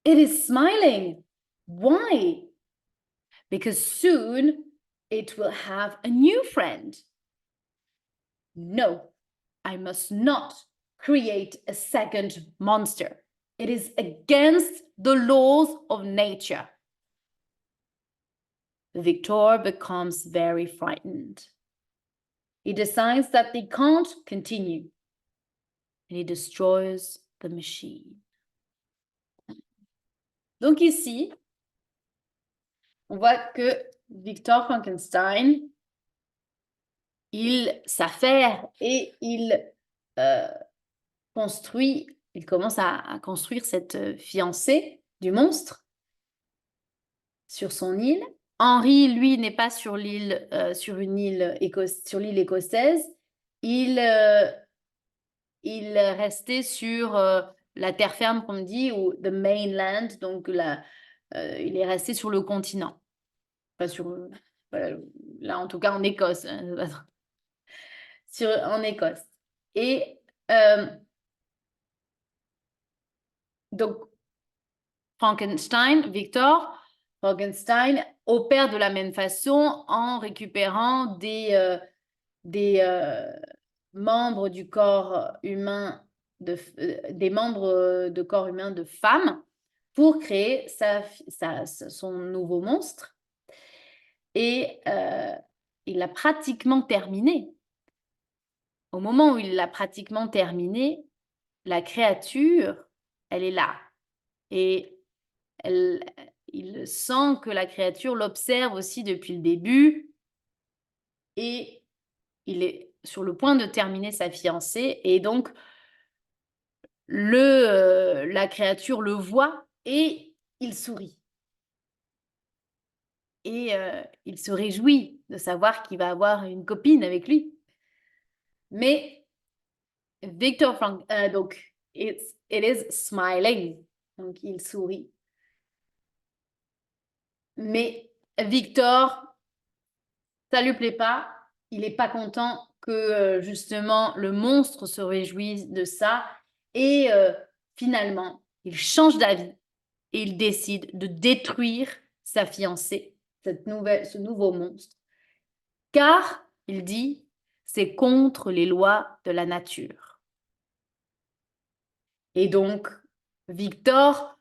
Speaker 1: It is smiling. Why? Because soon it will have a new friend. No, I must not create a second monster. It is against the laws of nature. Victor becomes very frightened. He decides that they can't continue, and he destroys the machine. Donc ici, on voit que Victor Frankenstein, il s'affaire et il il commence à construire cette fiancée du monstre sur son île. Henri, lui, n'est pas sur l'île, sur l'île écossaise. Il restait sur la terre ferme, comme on dit, ou the mainland, donc il est resté sur le continent. Pas sur, là, en tout cas, en Écosse. En Écosse. Et donc, Victor Frankenstein opère de la même façon en récupérant des membres du corps humain, des membres de corps humain de femmes pour créer son nouveau monstre. Et il l'a pratiquement terminé. Au moment où il l'a pratiquement terminé, la créature, elle est là. Et il sent que la créature l'observe aussi depuis le début. Et il est sur le point de terminer sa fiancée. Et donc, la créature le voit et il sourit. Et il se réjouit de savoir qu'il va avoir une copine avec lui. Mais Victor Frank, donc, it is smiling. Donc, il sourit. Mais Victor, ça lui plaît pas. Il n'est pas content que justement le monstre se réjouisse de ça. Et finalement, il change d'avis et il décide de détruire sa fiancée, ce nouveau monstre. Car, il dit, c'est contre les lois de la nature. Et donc, Victor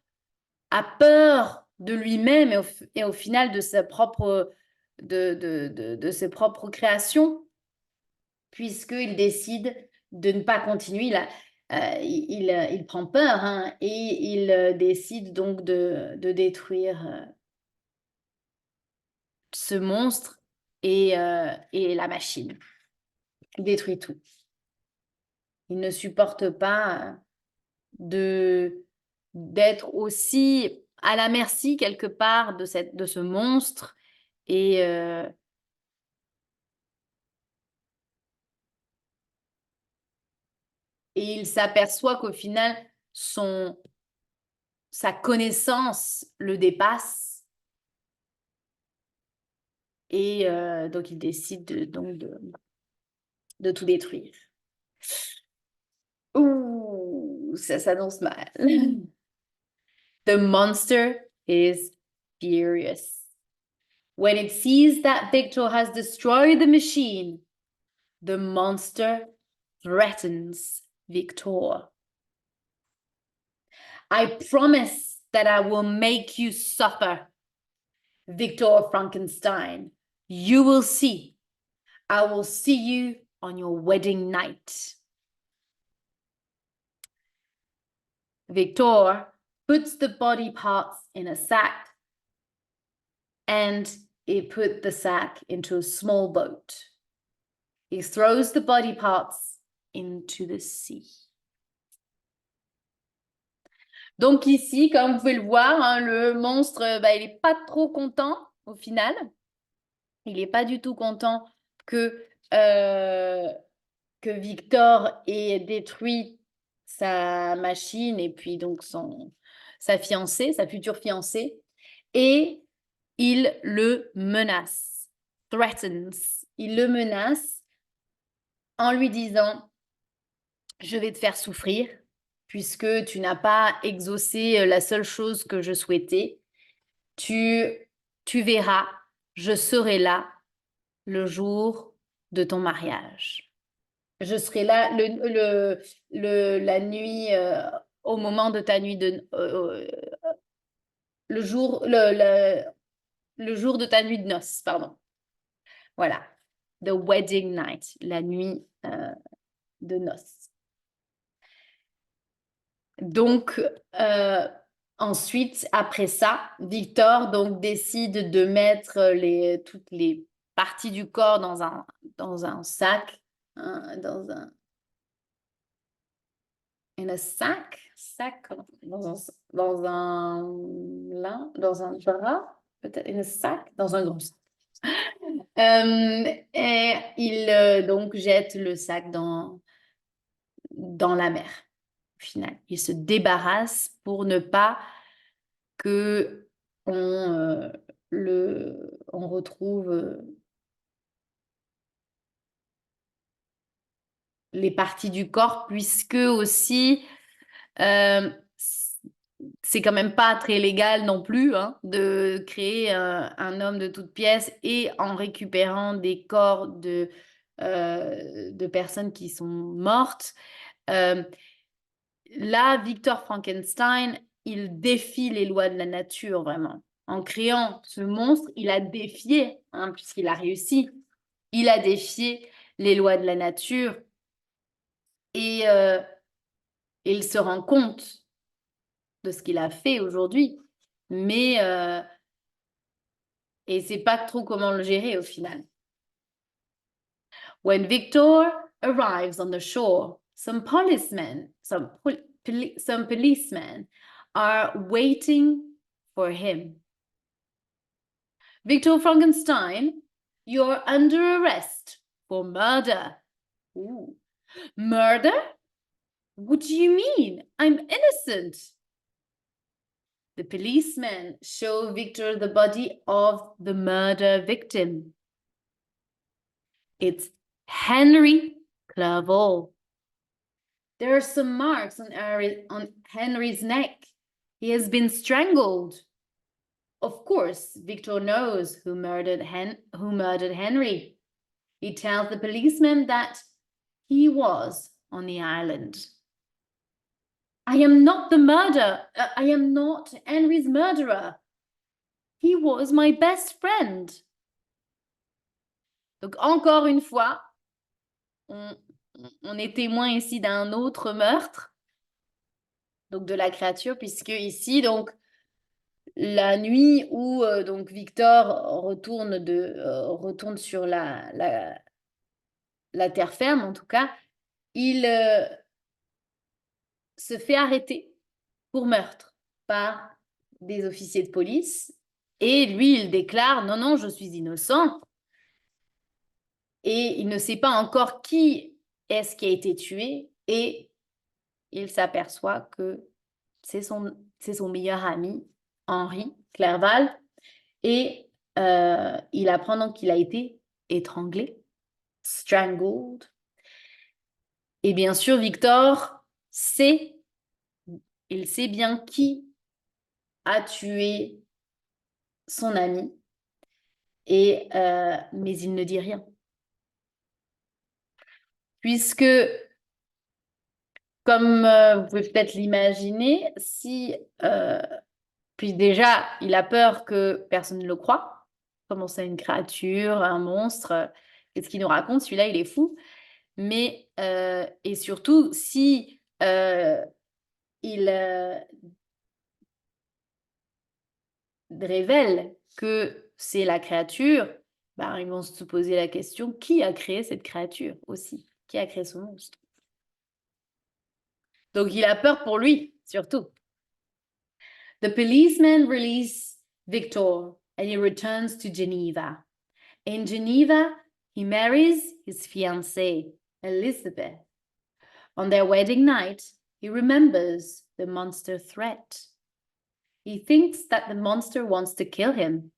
Speaker 1: a peur de lui-même et au final de ses propres créations, puisqu'il décide de ne pas continuer. Il prend peur hein, et il décide donc de détruire ce monstre et la machine. Il détruit tout. Il ne supporte pas d'être aussi à la merci quelque part de ce monstre et il s'aperçoit qu'au final sa connaissance le dépasse et donc il décide de tout détruire. Ouh, ça s'annonce mal. The monster is furious. When it sees that Victor has destroyed the machine, the monster threatens Victor. I promise that I will make you suffer. Victor Frankenstein, you will see. I will see you on your wedding night. Victor puts the body parts in a sack and he put the sack into a small boat. He throws the body parts into the sea. Donc ici, comme vous pouvez le voir, hein, le monstre, il n'est pas trop content au final. Il n'est pas du tout content que Victor ait détruit sa machine et puis donc sa fiancée, sa future fiancée. Et il le menace. Threatens. Il le menace en lui disant « Je vais te faire souffrir puisque tu n'as pas exaucé la seule chose que je souhaitais. Tu verras, je serai là le jour de ton mariage. Je serai là la nuit, au moment de ta nuit de... le jour de ta nuit de noces, pardon. Voilà. The wedding night, la nuit de noces. Donc, ensuite, après ça, Victor donc décide de mettre toutes les parties du corps dans un sac, hein, dans un drap, peut-être, in a sac, dans un gros sac. Et il donc jette le sac dans la mer. Au final, il se débarrasse pour ne pas que on retrouve les parties du corps, puisque aussi c'est quand même pas très légal non plus, hein, de créer un homme de toutes pièces et en récupérant des corps de personnes qui sont mortes. Là, Victor Frankenstein, il défie les lois de la nature, vraiment. En créant ce monstre, il a défié, hein, puisqu'il a réussi, il a défié les lois de la nature et il se rend compte de ce qu'il a fait aujourd'hui, mais et sait pas trop comment le gérer au final. When Victor arrives on the shore, some policemen are waiting for him. Victor Frankenstein, you're under arrest for murder. Ooh. Murder? What do you mean? I'm innocent. The policemen show Victor the body of the murder victim. It's Henry Clerval. There are some marks on Henry's neck. He has been strangled. Of course, Victor knows who murdered Henry. He tells the policeman that he was on the island. I am not I am not Henry's murderer. He was my best friend. Donc, encore une fois, on est témoin ici d'un autre meurtre, donc de la créature, puisque ici, donc, la nuit où donc Victor retourne sur la terre ferme, en tout cas, il se fait arrêter pour meurtre par des officiers de police. Et lui, il déclare « Non, non, je suis innocent ». Et il ne sait pas encore qui est-ce qui a été tué. Et il s'aperçoit que c'est son meilleur ami, Henry Clerval. Et il apprend donc qu'il a été étranglé, strangled. Et bien sûr, Victor il sait bien qui a tué son ami, mais il ne dit rien. Puisque, comme vous pouvez peut-être l'imaginer, si puis déjà, il a peur que personne ne le croie. Comment ça, une créature, un monstre? Qu'est-ce qu'il nous raconte? Celui-là, il est fou. Mais, et surtout, si il révèle que c'est la créature, ben, ils vont se poser la question, qui a créé cette créature aussi? Qui a créé ce monstre? Donc, il a peur pour lui, surtout. The policeman releases Victor and he returns to Geneva. In Geneva, he marries his fiancée, Elizabeth. On their wedding night, he remembers the monster threat. He thinks that the monster wants to kill him.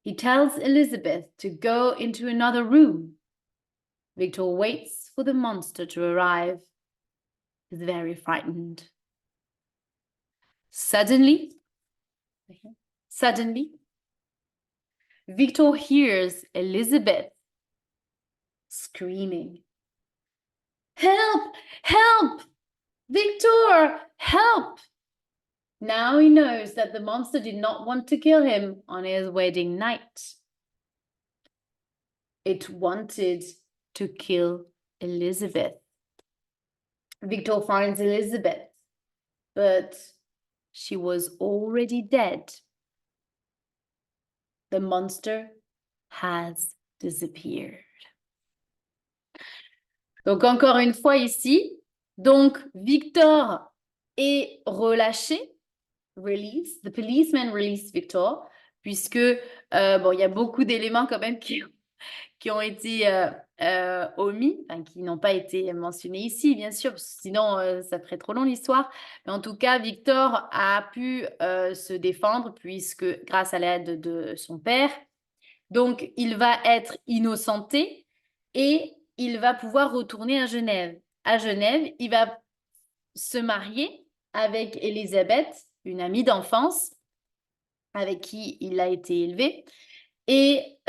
Speaker 1: He tells Elizabeth to go into another room. Victor waits for the monster to arrive. He's very frightened. Suddenly, Victor hears Elizabeth screaming. Help! Help! Victor! Help! Now he knows that the monster did not want to kill him on his wedding night. It wanted to kill Elizabeth. Victor finds Elizabeth, but she was already dead. The monster has disappeared. Donc encore une fois ici, donc Victor est relâché, release, the policeman released Victor, puisque bon, il y a beaucoup d'éléments quand même qui ont été omis, enfin, qui n'ont pas été mentionnés ici, bien sûr, parce que sinon ça ferait trop long l'histoire. Mais en tout cas, Victor a pu se défendre puisque grâce à l'aide de son père, donc il va être innocenté et il va pouvoir retourner à Genève. À Genève, il va se marier avec Elisabeth, une amie d'enfance avec qui il a été élevé. Et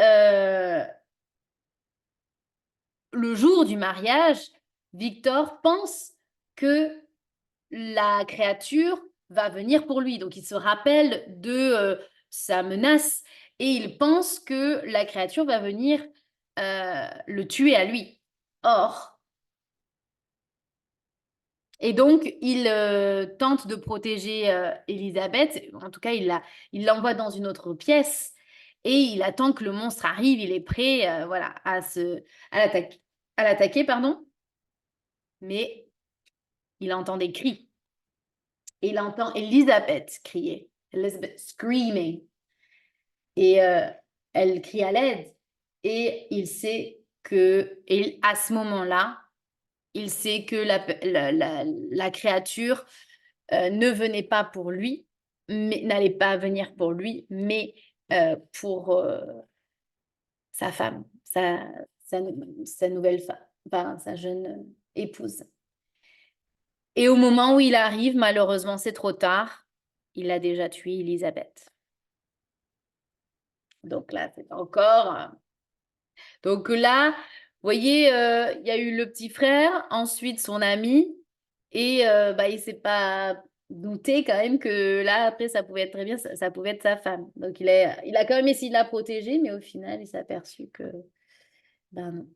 Speaker 1: le jour du mariage, Victor pense que la créature va venir pour lui. Donc, il se rappelle de sa menace et il pense que la créature va venir le tuer à lui. Or, et donc, il tente de protéger Elisabeth. En tout cas, il l'envoie dans une autre pièce et il attend que le monstre arrive. Il est prêt voilà, à l'attaquer, pardon. Mais il entend des cris. Et il entend Elisabeth crier. Elizabeth screaming. Et elle crie à l'aide. Et il sait que, et à ce moment-là, il sait que la créature ne venait pas pour lui, mais n'allait pas venir pour lui, mais pour sa femme, sa nouvelle femme, enfin, sa jeune épouse. Et au moment où il arrive, malheureusement, c'est trop tard. Il a déjà tué Elisabeth. Donc là, c'est encore... Donc là, vous voyez, il y a eu le petit frère, ensuite son ami, et bah, il ne s'est pas douté quand même que là, après, ça pouvait être très bien, ça pouvait être sa femme. Donc il a quand même essayé de la protéger, mais au final, il s'est aperçu que, ben non,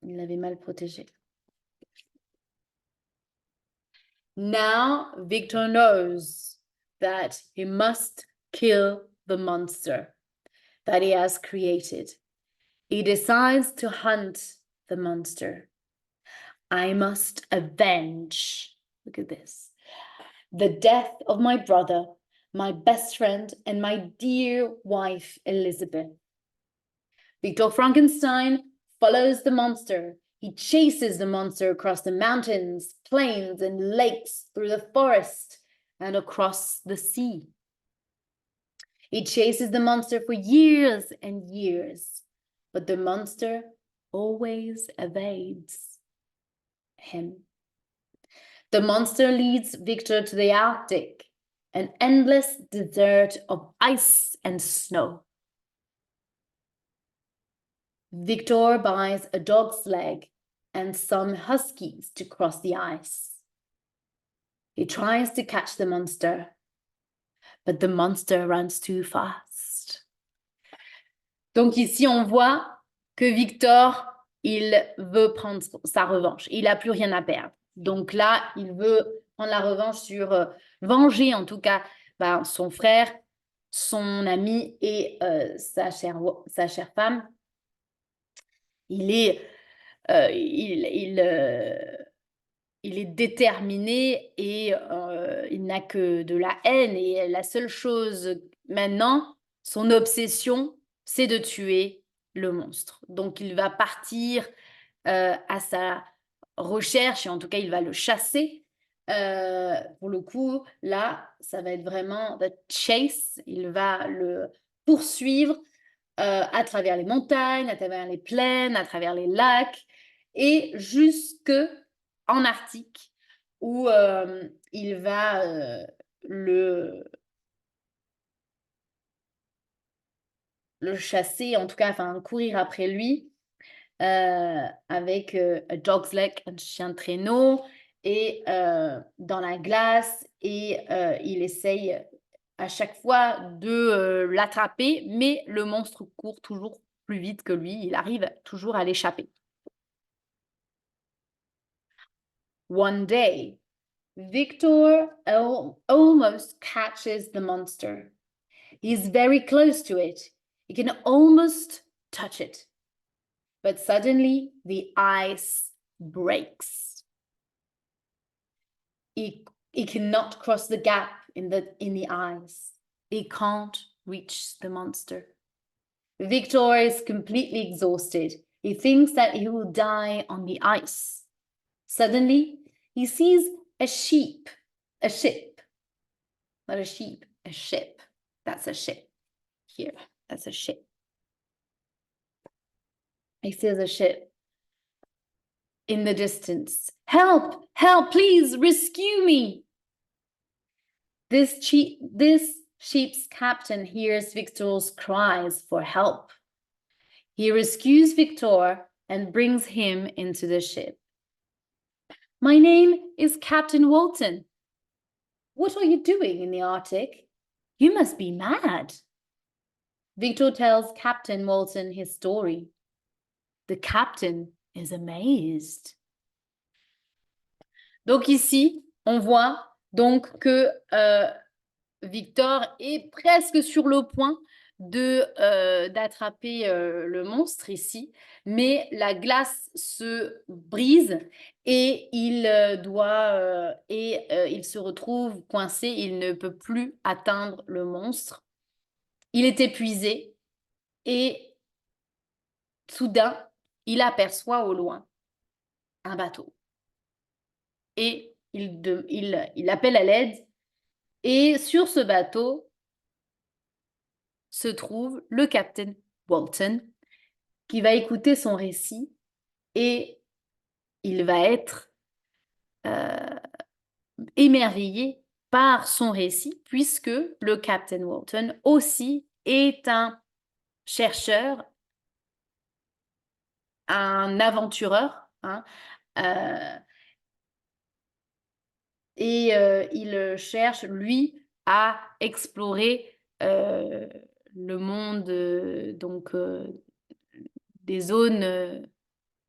Speaker 1: il l'avait mal protégée. Now, Victor knows that he must kill the monster that he has created. He decides to hunt the monster. I must avenge, look at this, the death of my brother, my best friend, and my dear wife, Elizabeth. Victor Frankenstein follows the monster. He chases the monster across the mountains, plains, and lakes, through the forest, and across the sea. He chases the monster for years and years, but the monster always evades him. The monster leads Victor to the Arctic, an endless desert of ice and snow. Victor buys a dog's leg and some huskies to cross the ice. He tries to catch the monster, but the monster runs too fast. Donc ici, on voit que Victor, il veut prendre sa revanche. Il n'a plus rien à perdre. Donc là, il veut prendre la revanche sur, venger en tout cas son frère, son ami et sa chère femme. Il est déterminé et il n'a que de la haine. Et la seule chose maintenant, son obsession, c'est de tuer le monstre. Donc il va partir à sa recherche et en tout cas il va le chasser. Pour le coup, là, ça va être vraiment the chase. Il va le poursuivre à travers les montagnes, à travers les plaines, à travers les lacs et jusque en Arctique où il va le chasser, en tout cas, enfin courir après lui avec a dog's leg, un chien de traîneau, et dans la glace, et il essaye à chaque fois de l'attraper, mais le monstre court toujours plus vite que lui, il arrive toujours à l'échapper. One day, Victor almost catches the monster. He's very close to it. He can almost touch it. But suddenly the ice breaks. He cannot cross the gap in the ice. He can't reach the monster. Victor is completely exhausted. He thinks that he will die on the ice. Suddenly, he sees a ship. Not a sheep, a ship. That's a ship. Here, that's a ship. He sees a ship in the distance. Help, help, please rescue me. This ship's captain hears Victor's cries for help. He rescues Victor and brings him into the ship. My name is Captain Walton. What are you doing in the Arctic? You must be mad. Victor tells Captain Walton his story. The captain is amazed. Donc ici, on voit donc que Victor est presque sur le point d'attraper le monstre ici, mais la glace se brise et il se retrouve coincé, il ne peut plus atteindre le monstre. Il est épuisé et soudain, il aperçoit au loin un bateau. Et il appelle à l'aide. Et sur ce bateau se trouve le capitaine Walton qui va écouter son récit et il va être émerveillé par son récit puisque le capitaine Walton aussi est un chercheur, un aventureur, hein, et il cherche, lui, à explorer le monde, des zones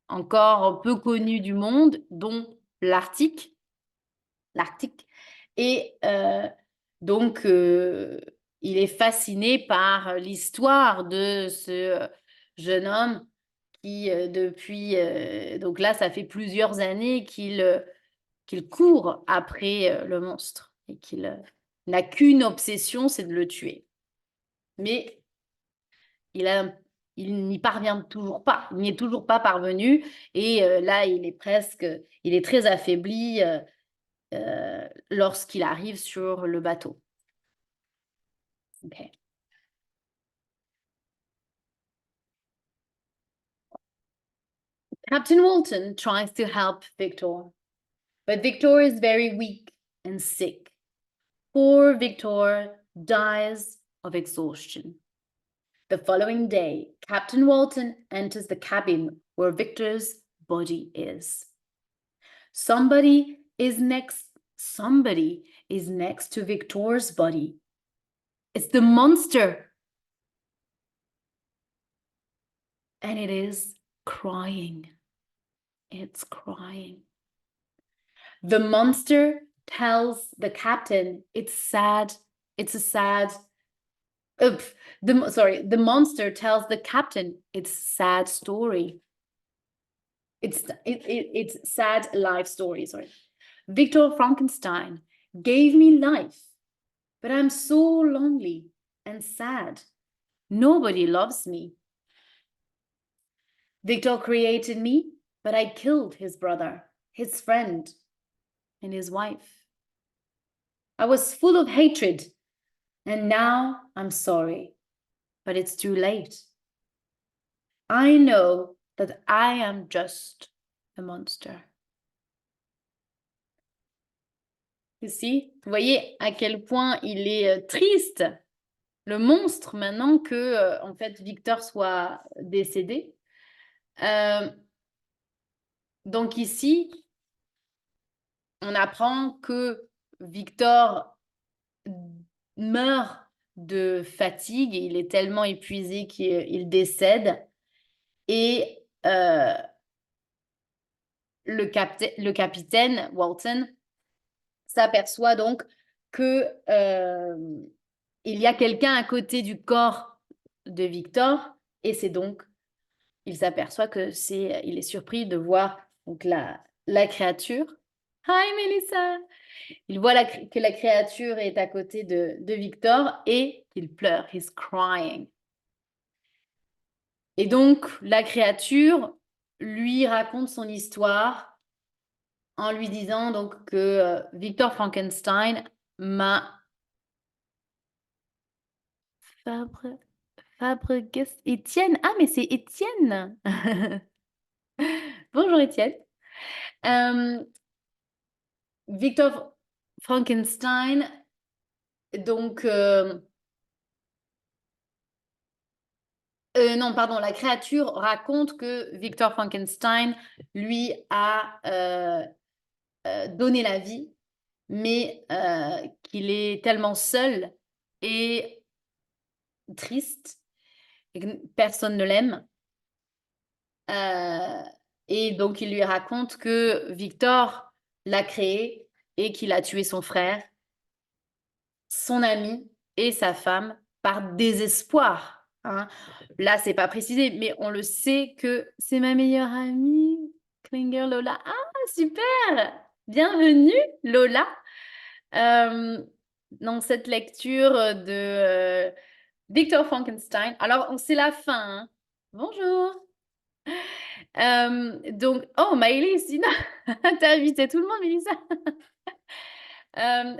Speaker 1: encore peu connues du monde, dont l'Arctique. Et donc, il est fasciné par l'histoire de ce jeune homme qui, depuis... donc là, ça fait plusieurs années qu'il court après le monstre et qu'il n'a qu'une obsession, c'est de le tuer. Mais il n'y parvient toujours pas, il n'y est toujours pas parvenu et là, il est très affaibli lorsqu'il arrive sur le bateau. Okay. Captain Walton tries to help Victor, but Victor is very weak and sick. Poor Victor dies of exhaustion. The following day, Captain Walton enters the cabin where Victor's body is. Somebody Somebody is next to Victor's body. It's the monster. And it is crying. It's crying. The monster tells the captain it's sad. It's a sad. The monster tells the captain it's sad story. It's sad life story. Sorry. Victor Frankenstein gave me life, but I'm so lonely and sad. Nobody loves me. Victor created me, but I killed his brother, his friend, and his wife. I was full of hatred, and now I'm sorry, but it's too late. I know that I am just a monster. Ici, vous voyez à quel point il est triste, le monstre, maintenant que en fait Victor soit décédé. Donc ici, on apprend que Victor meurt de fatigue, il est tellement épuisé qu'il décède, et le capitaine Walton s'aperçoit donc que il y a quelqu'un à côté du corps de Victor, et c'est donc il s'aperçoit que il est surpris de voir donc la créature. Hi Melissa. Il voit que la créature est à côté de Victor et qu'il pleure. He's crying. Et donc la créature lui raconte son histoire en lui disant donc que Victor Frankenstein m'a Étienne. Ah, mais c'est Étienne. Bonjour Étienne. Victor Frankenstein, donc non, pardon, la créature raconte que Victor Frankenstein lui a donné la vie, mais qu'il est tellement seul et triste et que personne ne l'aime. Et donc, il lui raconte que Victor l'a créé et qu'il a tué son frère, son ami et sa femme par désespoir. Hein. Là, c'est pas précisé, mais on le sait que c'est ma meilleure amie, Klinger Lola. Ah, super! Bienvenue, Lola, dans cette lecture de Victor Frankenstein. Alors, c'est la fin. Hein. Bonjour! Donc, oh, Maëlys, Sina, t'as invité tout le monde, Mélissa.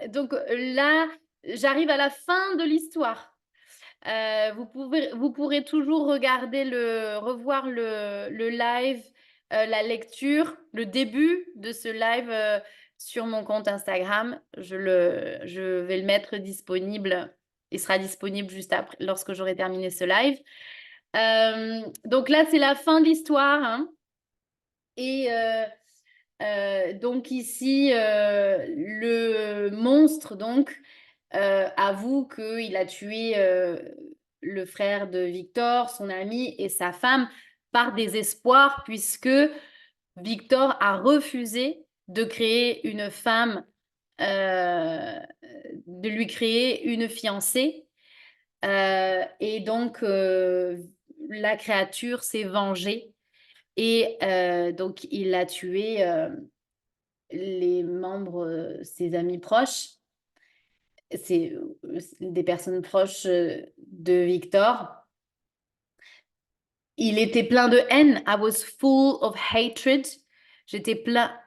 Speaker 1: Donc là, j'arrive à la fin de l'histoire. Vous pourrez toujours revoir le live, la lecture, le début de ce live sur mon compte Instagram. Je vais le mettre disponible. Il sera disponible juste après, lorsque j'aurai terminé ce live. Donc là, c'est la fin de l'histoire. Hein. Et donc ici, le monstre donc avoue qu'il a tué le frère de Victor, son ami et sa femme par désespoir, puisque Victor a refusé de créer une femme, de lui créer une fiancée. Et donc, la créature s'est vengée. Et donc, il a tué les membres, ses amis proches, c'est des personnes proches de Victor. Il était plein de haine. I was full of hatred. J'étais plein.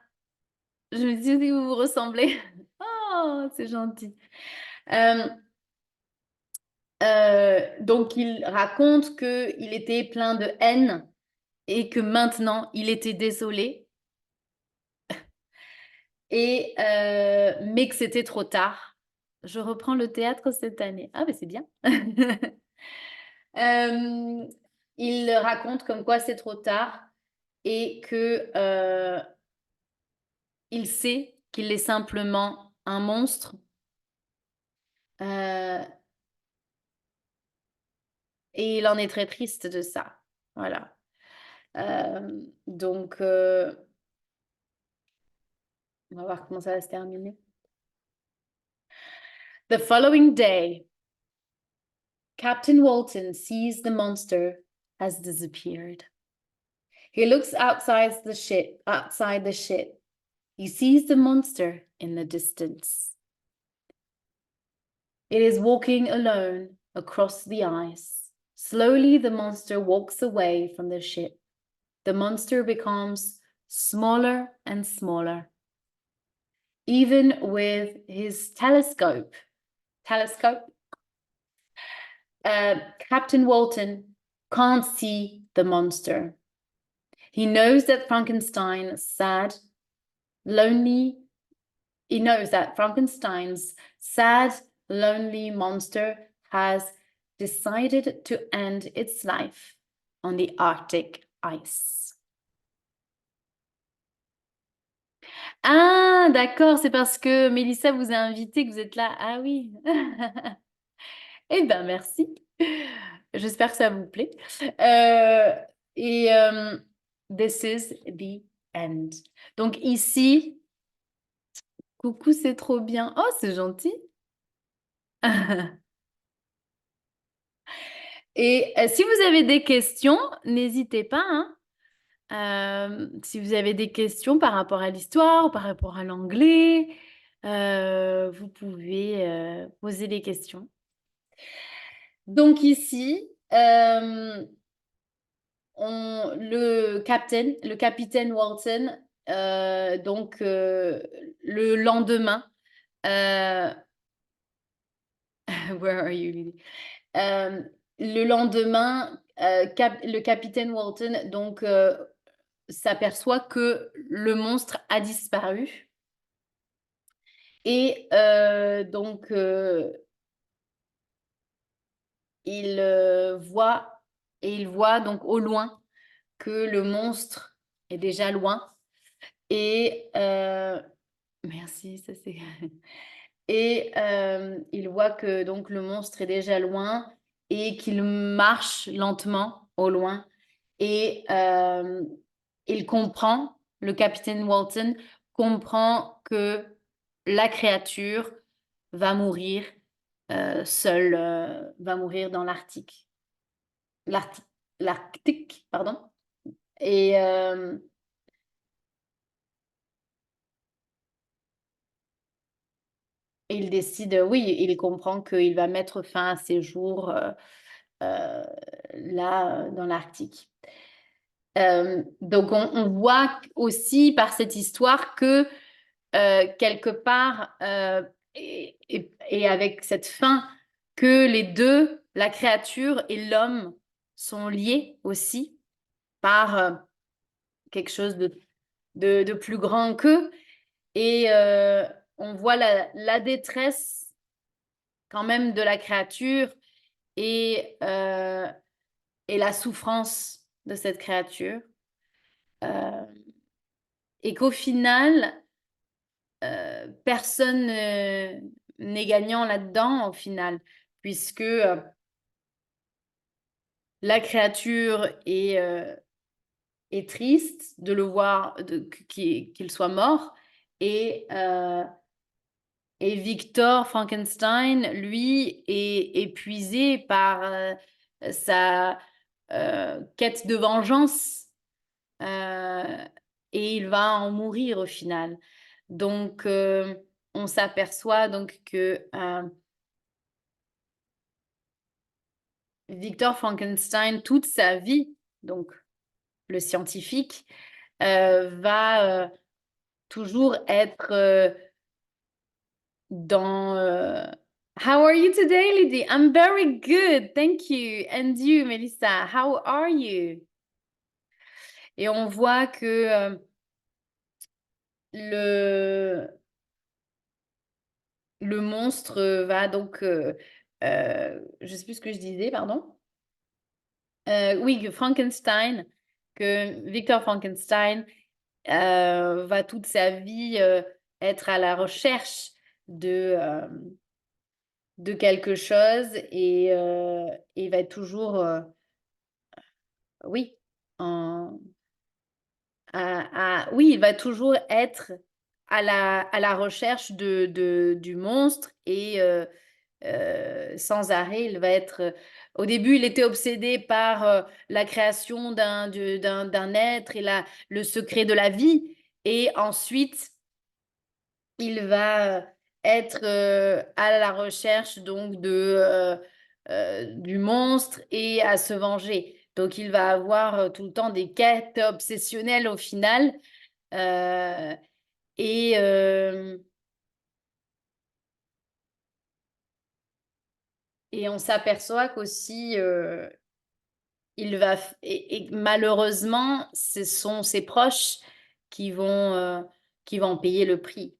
Speaker 1: Je me dis si vous vous ressemblez. Oh, c'est gentil. Donc, il raconte qu'il était plein de haine et que maintenant, il était désolé. Mais que c'était trop tard. Je reprends le théâtre cette année. Ah, mais c'est bien. Il raconte comme quoi c'est trop tard et que il sait qu'il est simplement un monstre. Euh, et il en est très triste de ça. Voilà. Donc, on va voir comment ça va se terminer. The following day, Captain Walton sees the monster has disappeared. He looks outside the ship. He sees the monster in the distance. It is walking alone across the ice. Slowly, the monster walks away from the ship. The monster becomes smaller and smaller. Even with his telescope, Captain Walton can't see the monster. He knows that Frankenstein's sad, lonely monster has decided to end its life on the Arctic ice. Ah, d'accord, c'est parce que Mélissa vous a invité que vous êtes là. Ah oui. Eh bien, merci. J'espère que ça vous plaît. This is the end. Donc ici, coucou, c'est trop bien. Oh, c'est gentil. Et si vous avez des questions, n'hésitez pas, hein. Si vous avez des questions par rapport à l'histoire ou par rapport à l'anglais, vous pouvez poser des questions. Donc ici, le capitaine Walton, le lendemain, where are you, Lily? Le lendemain, le capitaine Walton s'aperçoit que le monstre a disparu. Et il voit donc au loin que le monstre est déjà loin. Et merci, ça c'est. Et il voit que donc le monstre est déjà loin et qu'il marche lentement au loin. Et il comprend, le capitaine Walton comprend que la créature va mourir seule, va mourir dans l'Arctique. L'Arctique, pardon. Et il décide, oui, il comprend qu'il va mettre fin à ses jours là, dans l'Arctique. Donc, on voit aussi par cette histoire que quelque part, et avec cette fin, que les deux, la créature et l'homme, sont liés aussi par quelque chose de plus grand qu'eux. Et on voit la détresse quand même de la créature et la souffrance de cette créature. Et qu'au final, personne n'est gagnant là-dedans, au final, puisque la créature est triste de le voir, qu'il soit mort, et Victor Frankenstein, lui, est épuisé par sa quête de vengeance et il va en mourir au final. Donc, on s'aperçoit donc que Victor Frankenstein, toute sa vie, donc le scientifique, va toujours être dans... How are you today, Lydie? I'm very good, thank you. And you, Melissa, how are you? Et on voit que le monstre va donc... je ne sais plus ce que je disais, pardon. Oui, que Victor Frankenstein va toute sa vie être à la recherche de, de quelque chose et il va être toujours, oui, en, oui, il va toujours être à la recherche du monstre et sans arrêt, il va être. Au début, il était obsédé par la création d'un être et le secret de la vie. Et ensuite, il va être à la recherche donc du monstre et à se venger. Donc, il va avoir tout le temps des quêtes obsessionnelles au final. Euh, et, euh, et on s'aperçoit qu'aussi, et malheureusement, ce sont ses proches qui vont payer le prix.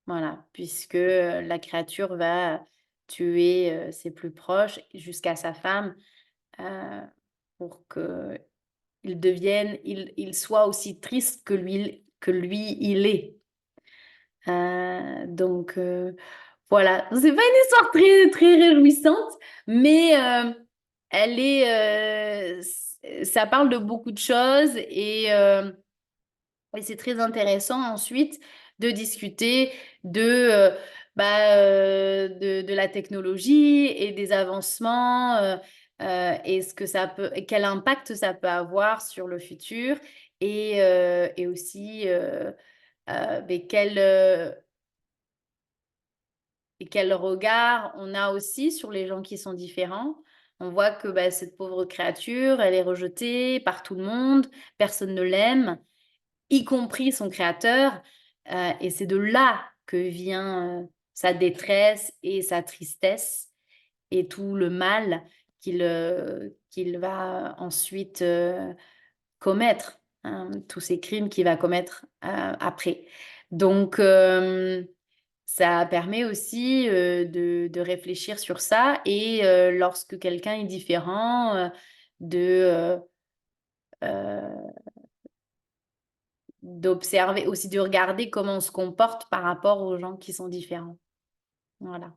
Speaker 1: Voilà, puisque la créature va tuer ses plus proches jusqu'à sa femme euh, pour il soit aussi triste que lui il est. Donc voilà, c'est pas une histoire très très réjouissante, mais ça parle de beaucoup de choses et c'est très intéressant ensuite de discuter de la technologie et des avancements et quel impact ça peut avoir sur le futur et aussi mais quel regard on a aussi sur les gens qui sont différents. On voit que bah, cette pauvre créature, elle est rejetée par tout le monde, personne ne l'aime, y compris son créateur. Et c'est de là que vient sa détresse et sa tristesse et tout le mal qu'il va ensuite commettre, hein, tous ces crimes qu'il va commettre après. Donc, ça permet aussi de réfléchir sur ça et lorsque quelqu'un est différent, de, euh, d'observer, aussi de regarder comment on se comporte par rapport aux gens qui sont différents. Voilà.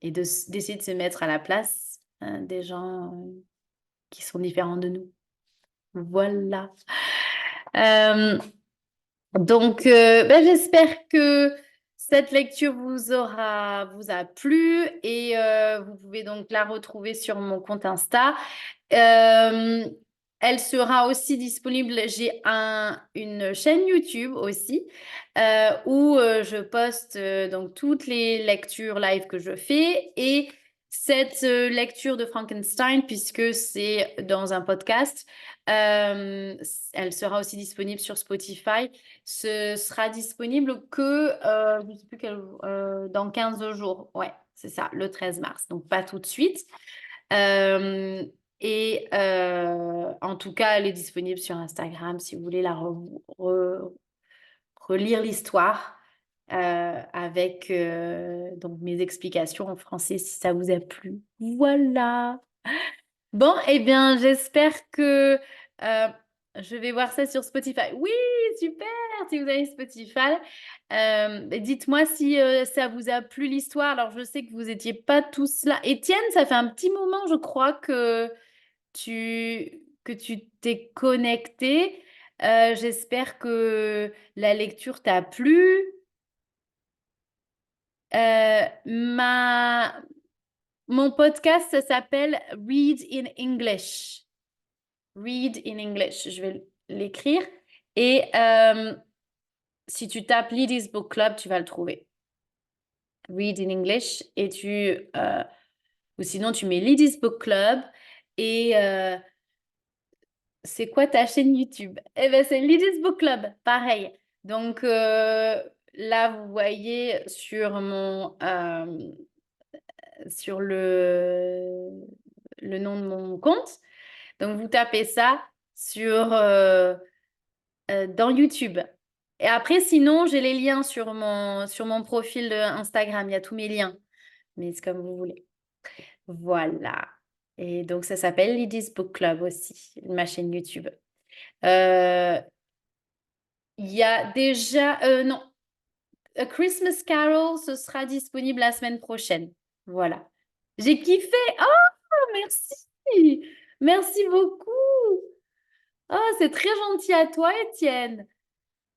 Speaker 1: Et d'essayer de se mettre à la place des gens qui sont différents de nous. Voilà. Euh, Donc, ben, j'espère que cette lecture vous a plu et vous pouvez donc la retrouver sur mon compte Insta. Euh, Elle sera aussi disponible. J'ai une chaîne YouTube aussi où je poste donc toutes les lectures live que je fais et cette lecture de Frankenstein, puisque c'est dans un podcast, elle sera aussi disponible sur Spotify. Ce sera disponible que je sais plus dans 15 jours. Ouais, c'est ça, le 13 mars. Donc pas tout de suite. Euh, en tout cas, elle est disponible sur Instagram si vous voulez relire l'histoire avec donc mes explications en français si ça vous a plu. Voilà. Bon, eh bien, j'espère que je vais voir ça sur Spotify. Oui, super, si vous avez Spotify. Dites-moi si ça vous a plu l'histoire. Alors, je sais que vous n'étiez pas tous là. Étienne, ça fait un petit moment, je crois, que tu t'es connecté. J'espère que la lecture t'a plu. Euh, ma... Mon podcast, ça s'appelle Read in English. Read in English. Je vais l'écrire. Et si tu tapes Ladies Book Club, tu vas le trouver. Read in English. Ou sinon, tu mets Ladies Book Club. Et c'est quoi ta chaîne YouTube? Eh bien, c'est Ladies Book Club. Pareil. Donc là, vous voyez sur le nom de mon compte. Donc, vous tapez ça dans YouTube. Et après, sinon, j'ai les liens sur mon profil Instagram. Il y a tous mes liens. Mais c'est comme vous voulez. Voilà. Et donc, ça s'appelle Ladies Book Club aussi, ma chaîne YouTube. Euh, Il y a déjà... non. A Christmas Carol, ce sera disponible la semaine prochaine. Voilà. J'ai kiffé. Oh, merci. Merci beaucoup. Oh, c'est très gentil à toi, Étienne.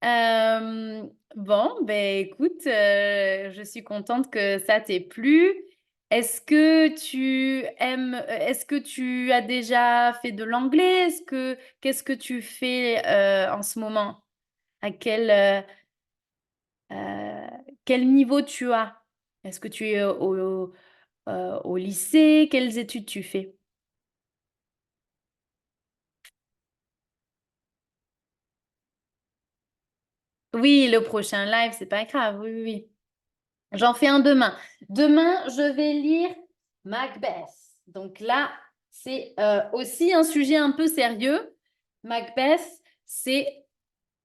Speaker 1: Euh, bon, ben écoute, je suis contente que ça t'ait plu. Est-ce que tu as déjà fait de l'anglais? Qu'est-ce que tu fais en ce moment? À euh, quel niveau tu as? Est-ce que tu es au lycée? Quelles études tu fais? Oui, le prochain live, c'est pas grave. Oui, oui, oui. J'en fais un demain. Demain, je vais lire Macbeth. Donc là, c'est aussi un sujet un peu sérieux. Macbeth, c'est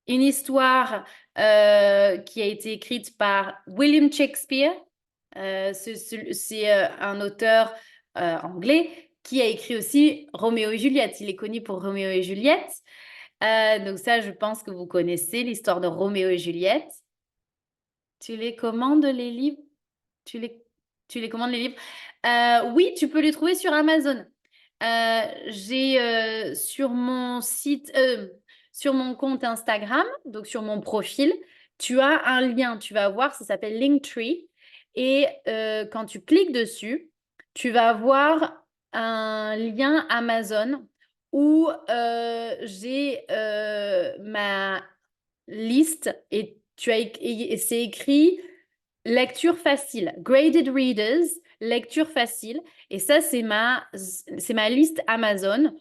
Speaker 1: une histoire qui a été écrite par William Shakespeare. C'est un auteur anglais qui a écrit aussi Roméo et Juliette. Il est connu pour Roméo et Juliette. Donc ça, je pense que vous connaissez l'histoire de Roméo et Juliette. Tu les commandes, les livres? Tu les, tu les commandes, les livres? Oui, tu peux les trouver sur Amazon. J'ai sur mon site, sur mon compte Instagram, donc sur mon profil, tu as un lien, tu vas voir, ça s'appelle Linktree. Et quand tu cliques dessus, tu vas voir un lien Amazon où j'ai ma liste et et c'est écrit lecture facile, graded readers, lecture facile. Et ça, c'est ma liste Amazon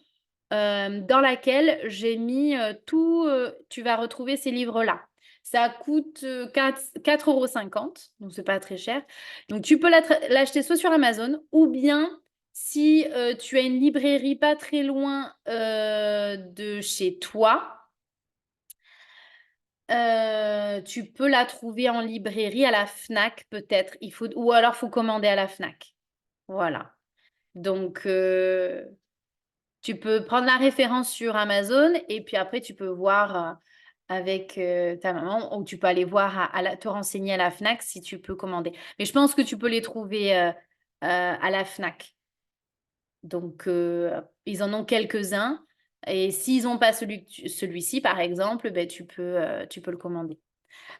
Speaker 1: dans laquelle j'ai mis tout. Tu vas retrouver ces livres-là. Ça coûte 4,50 €, donc c'est pas très cher. Donc tu peux l'acheter soit sur Amazon ou bien si tu as une librairie pas très loin de chez toi. Tu peux la trouver en librairie à la Fnac peut-être. Ou alors faut commander à la Fnac. Voilà. Donc tu peux prendre la référence sur Amazon et puis après tu peux voir avec ta maman ou tu peux aller voir te renseigner à la Fnac si tu peux commander. Mais je pense que tu peux les trouver à la Fnac. Donc ils en ont quelques-uns et s'ils n'ont pas celui-ci par exemple, ben, tu peux le commander.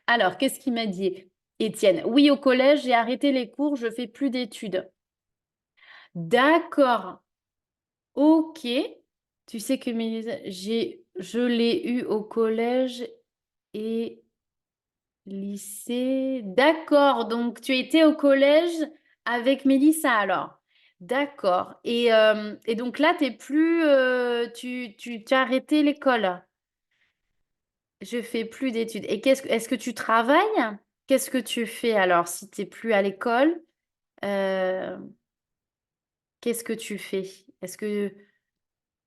Speaker 1: Alors, qu'est-ce qu'il m'a dit, Étienne? Oui, au collège, j'ai arrêté les cours, je fais plus d'études. D'accord. Ok. Tu sais que je l'ai eu au collège et lycée. D'accord. Donc, tu étais au collège avec Mélissa alors. D'accord. Et donc là, t'es plus, tu as arrêté l'école. Je fais plus d'études. Et est-ce que tu travailles? Qu'est-ce que tu fais alors si tu n'es plus à l'école? euh, qu'est-ce que tu fais? Est-ce que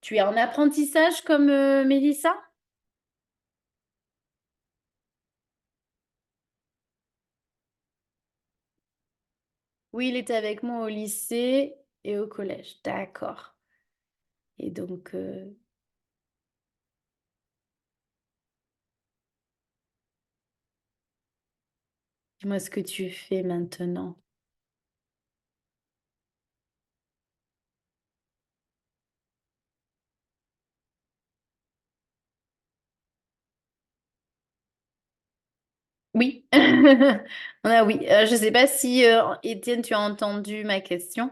Speaker 1: tu es en apprentissage comme Mélissa? Oui, il était avec moi au lycée et au collège. D'accord. Et donc, dis-moi ce que tu fais maintenant. Oui. Oui. Je ne sais pas si, Étienne, tu as entendu ma question,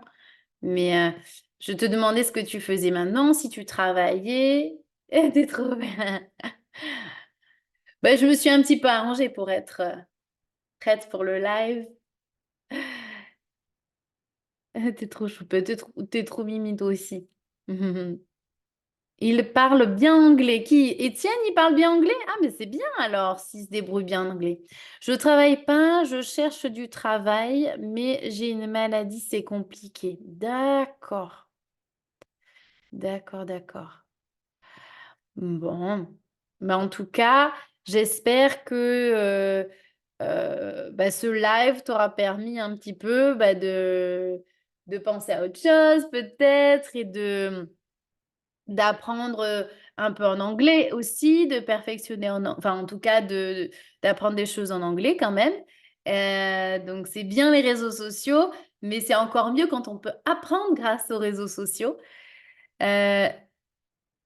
Speaker 1: mais je te demandais ce que tu faisais maintenant, si tu travaillais. T'es trop bien. Ben, je me suis un petit peu arrangée pour être prête pour le live. T'es trop choupe, t'es trop mimi toi aussi. Il parle bien anglais. Qui? Étienne, il parle bien anglais? Ah, mais c'est bien alors, s'il se débrouille bien en anglais. Je travaille pas, je cherche du travail, mais j'ai une maladie, c'est compliqué. D'accord, d'accord, d'accord. Bon, bah, en tout cas, j'espère que bah, ce live t'aura permis un petit peu bah, de penser à autre chose peut-être et d'apprendre un peu en anglais aussi, de perfectionner enfin en tout cas d'apprendre des choses en anglais quand même. Donc, c'est bien les réseaux sociaux, mais c'est encore mieux quand on peut apprendre grâce aux réseaux sociaux. Euh,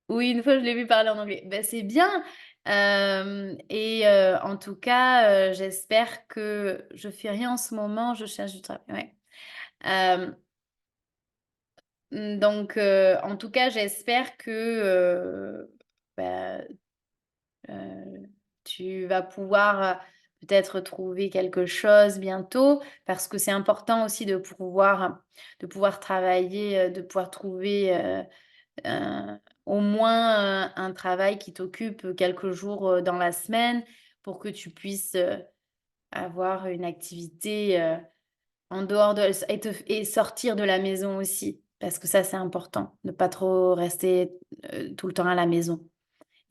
Speaker 1: oui, une fois, je l'ai vu parler en anglais. Ben, c'est bien. En tout cas, j'espère que je fais rien en ce moment. Je cherche du travail. Ouais. Euh, donc, en tout cas, j'espère que ben, euh, tu vas pouvoir peut-être trouver quelque chose bientôt, parce que c'est important aussi de pouvoir travailler, de pouvoir trouver au moins un travail qui t'occupe quelques jours dans la semaine pour que tu puisses avoir une activité en dehors et sortir de la maison aussi, parce que ça, c'est important, ne pas trop rester tout le temps à la maison.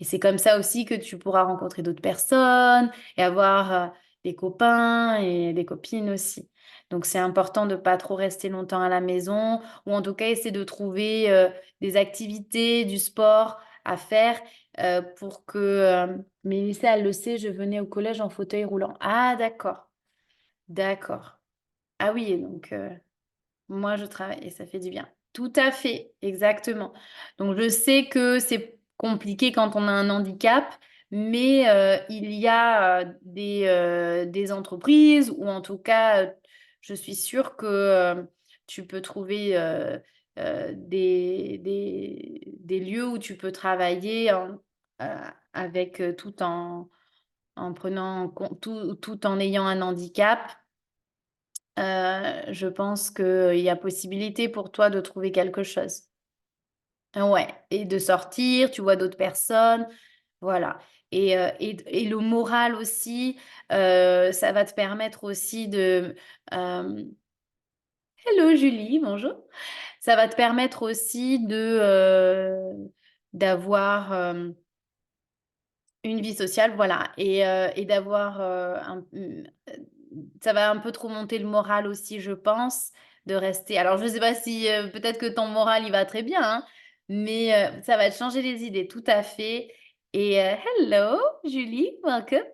Speaker 1: Et c'est comme ça aussi que tu pourras rencontrer d'autres personnes et avoir des copains et des copines aussi. Donc, c'est important de pas trop rester longtemps à la maison ou en tout cas essayer de trouver des activités, du sport à faire pour que... Mélissa, elle le sait, je venais au collège en fauteuil roulant. Ah, d'accord. D'accord. Ah oui, donc... moi, je travaille et ça fait du bien. Tout à fait, exactement. Donc, je sais que c'est compliqué quand on a un handicap, mais il y a des entreprises ou en tout cas, je suis sûre que tu peux trouver des lieux où tu peux travailler avec en prenant en tout en ayant un handicap. Je pense qu'il y a possibilité pour toi de trouver quelque chose. Ouais, et de sortir, tu vois d'autres personnes, voilà. Et le moral aussi, ça va te permettre aussi de... euh, Hello Julie, bonjour. Ça va te permettre aussi d'avoir une vie sociale, voilà, et d'avoir ça va un peu trop monter le moral aussi, je pense, de rester. Alors, je ne sais pas si peut-être que ton moral, il va très bien, hein, mais ça va te changer les idées, tout à fait. Et hello, Julie, welcome,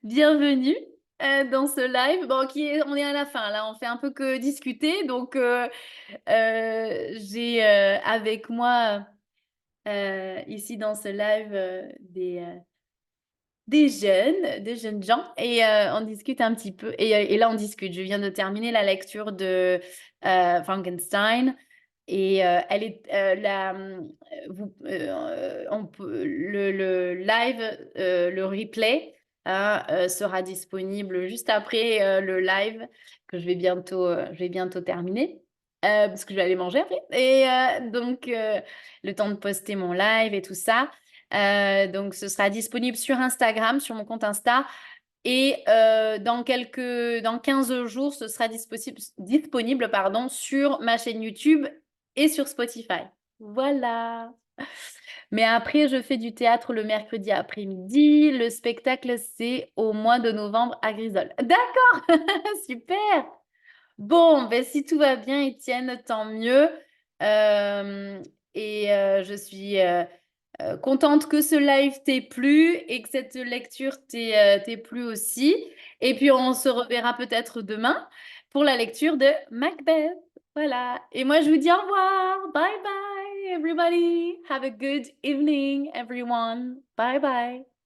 Speaker 1: bienvenue dans ce live. Bon, on est à la fin, là, on fait un peu que discuter, donc j'ai avec moi ici dans ce live des jeunes gens, et on discute un petit peu. Et là, on discute. Je viens de terminer la lecture de Frankenstein. Et elle est le live, le replay sera disponible juste après le live que je vais bientôt terminer. Parce que je vais aller manger après. Et donc, le temps de poster mon live et tout ça. Donc, ce sera disponible sur Instagram, sur mon compte Insta. Et dans 15 jours, ce sera disponible pardon, sur ma chaîne YouTube et sur Spotify. Voilà. Mais après, je fais du théâtre le mercredi après-midi. Le spectacle, c'est au mois de novembre à Grisol. D'accord, super. Bon, ben, si tout va bien, Étienne, tant mieux. Euh, je suis contente que ce live t'ait plu et que cette lecture t'ait plu aussi. Et puis, on se reverra peut-être demain pour la lecture de Macbeth. Voilà. Et moi, je vous dis au revoir. Bye bye, everybody. Have a good evening, everyone. Bye bye.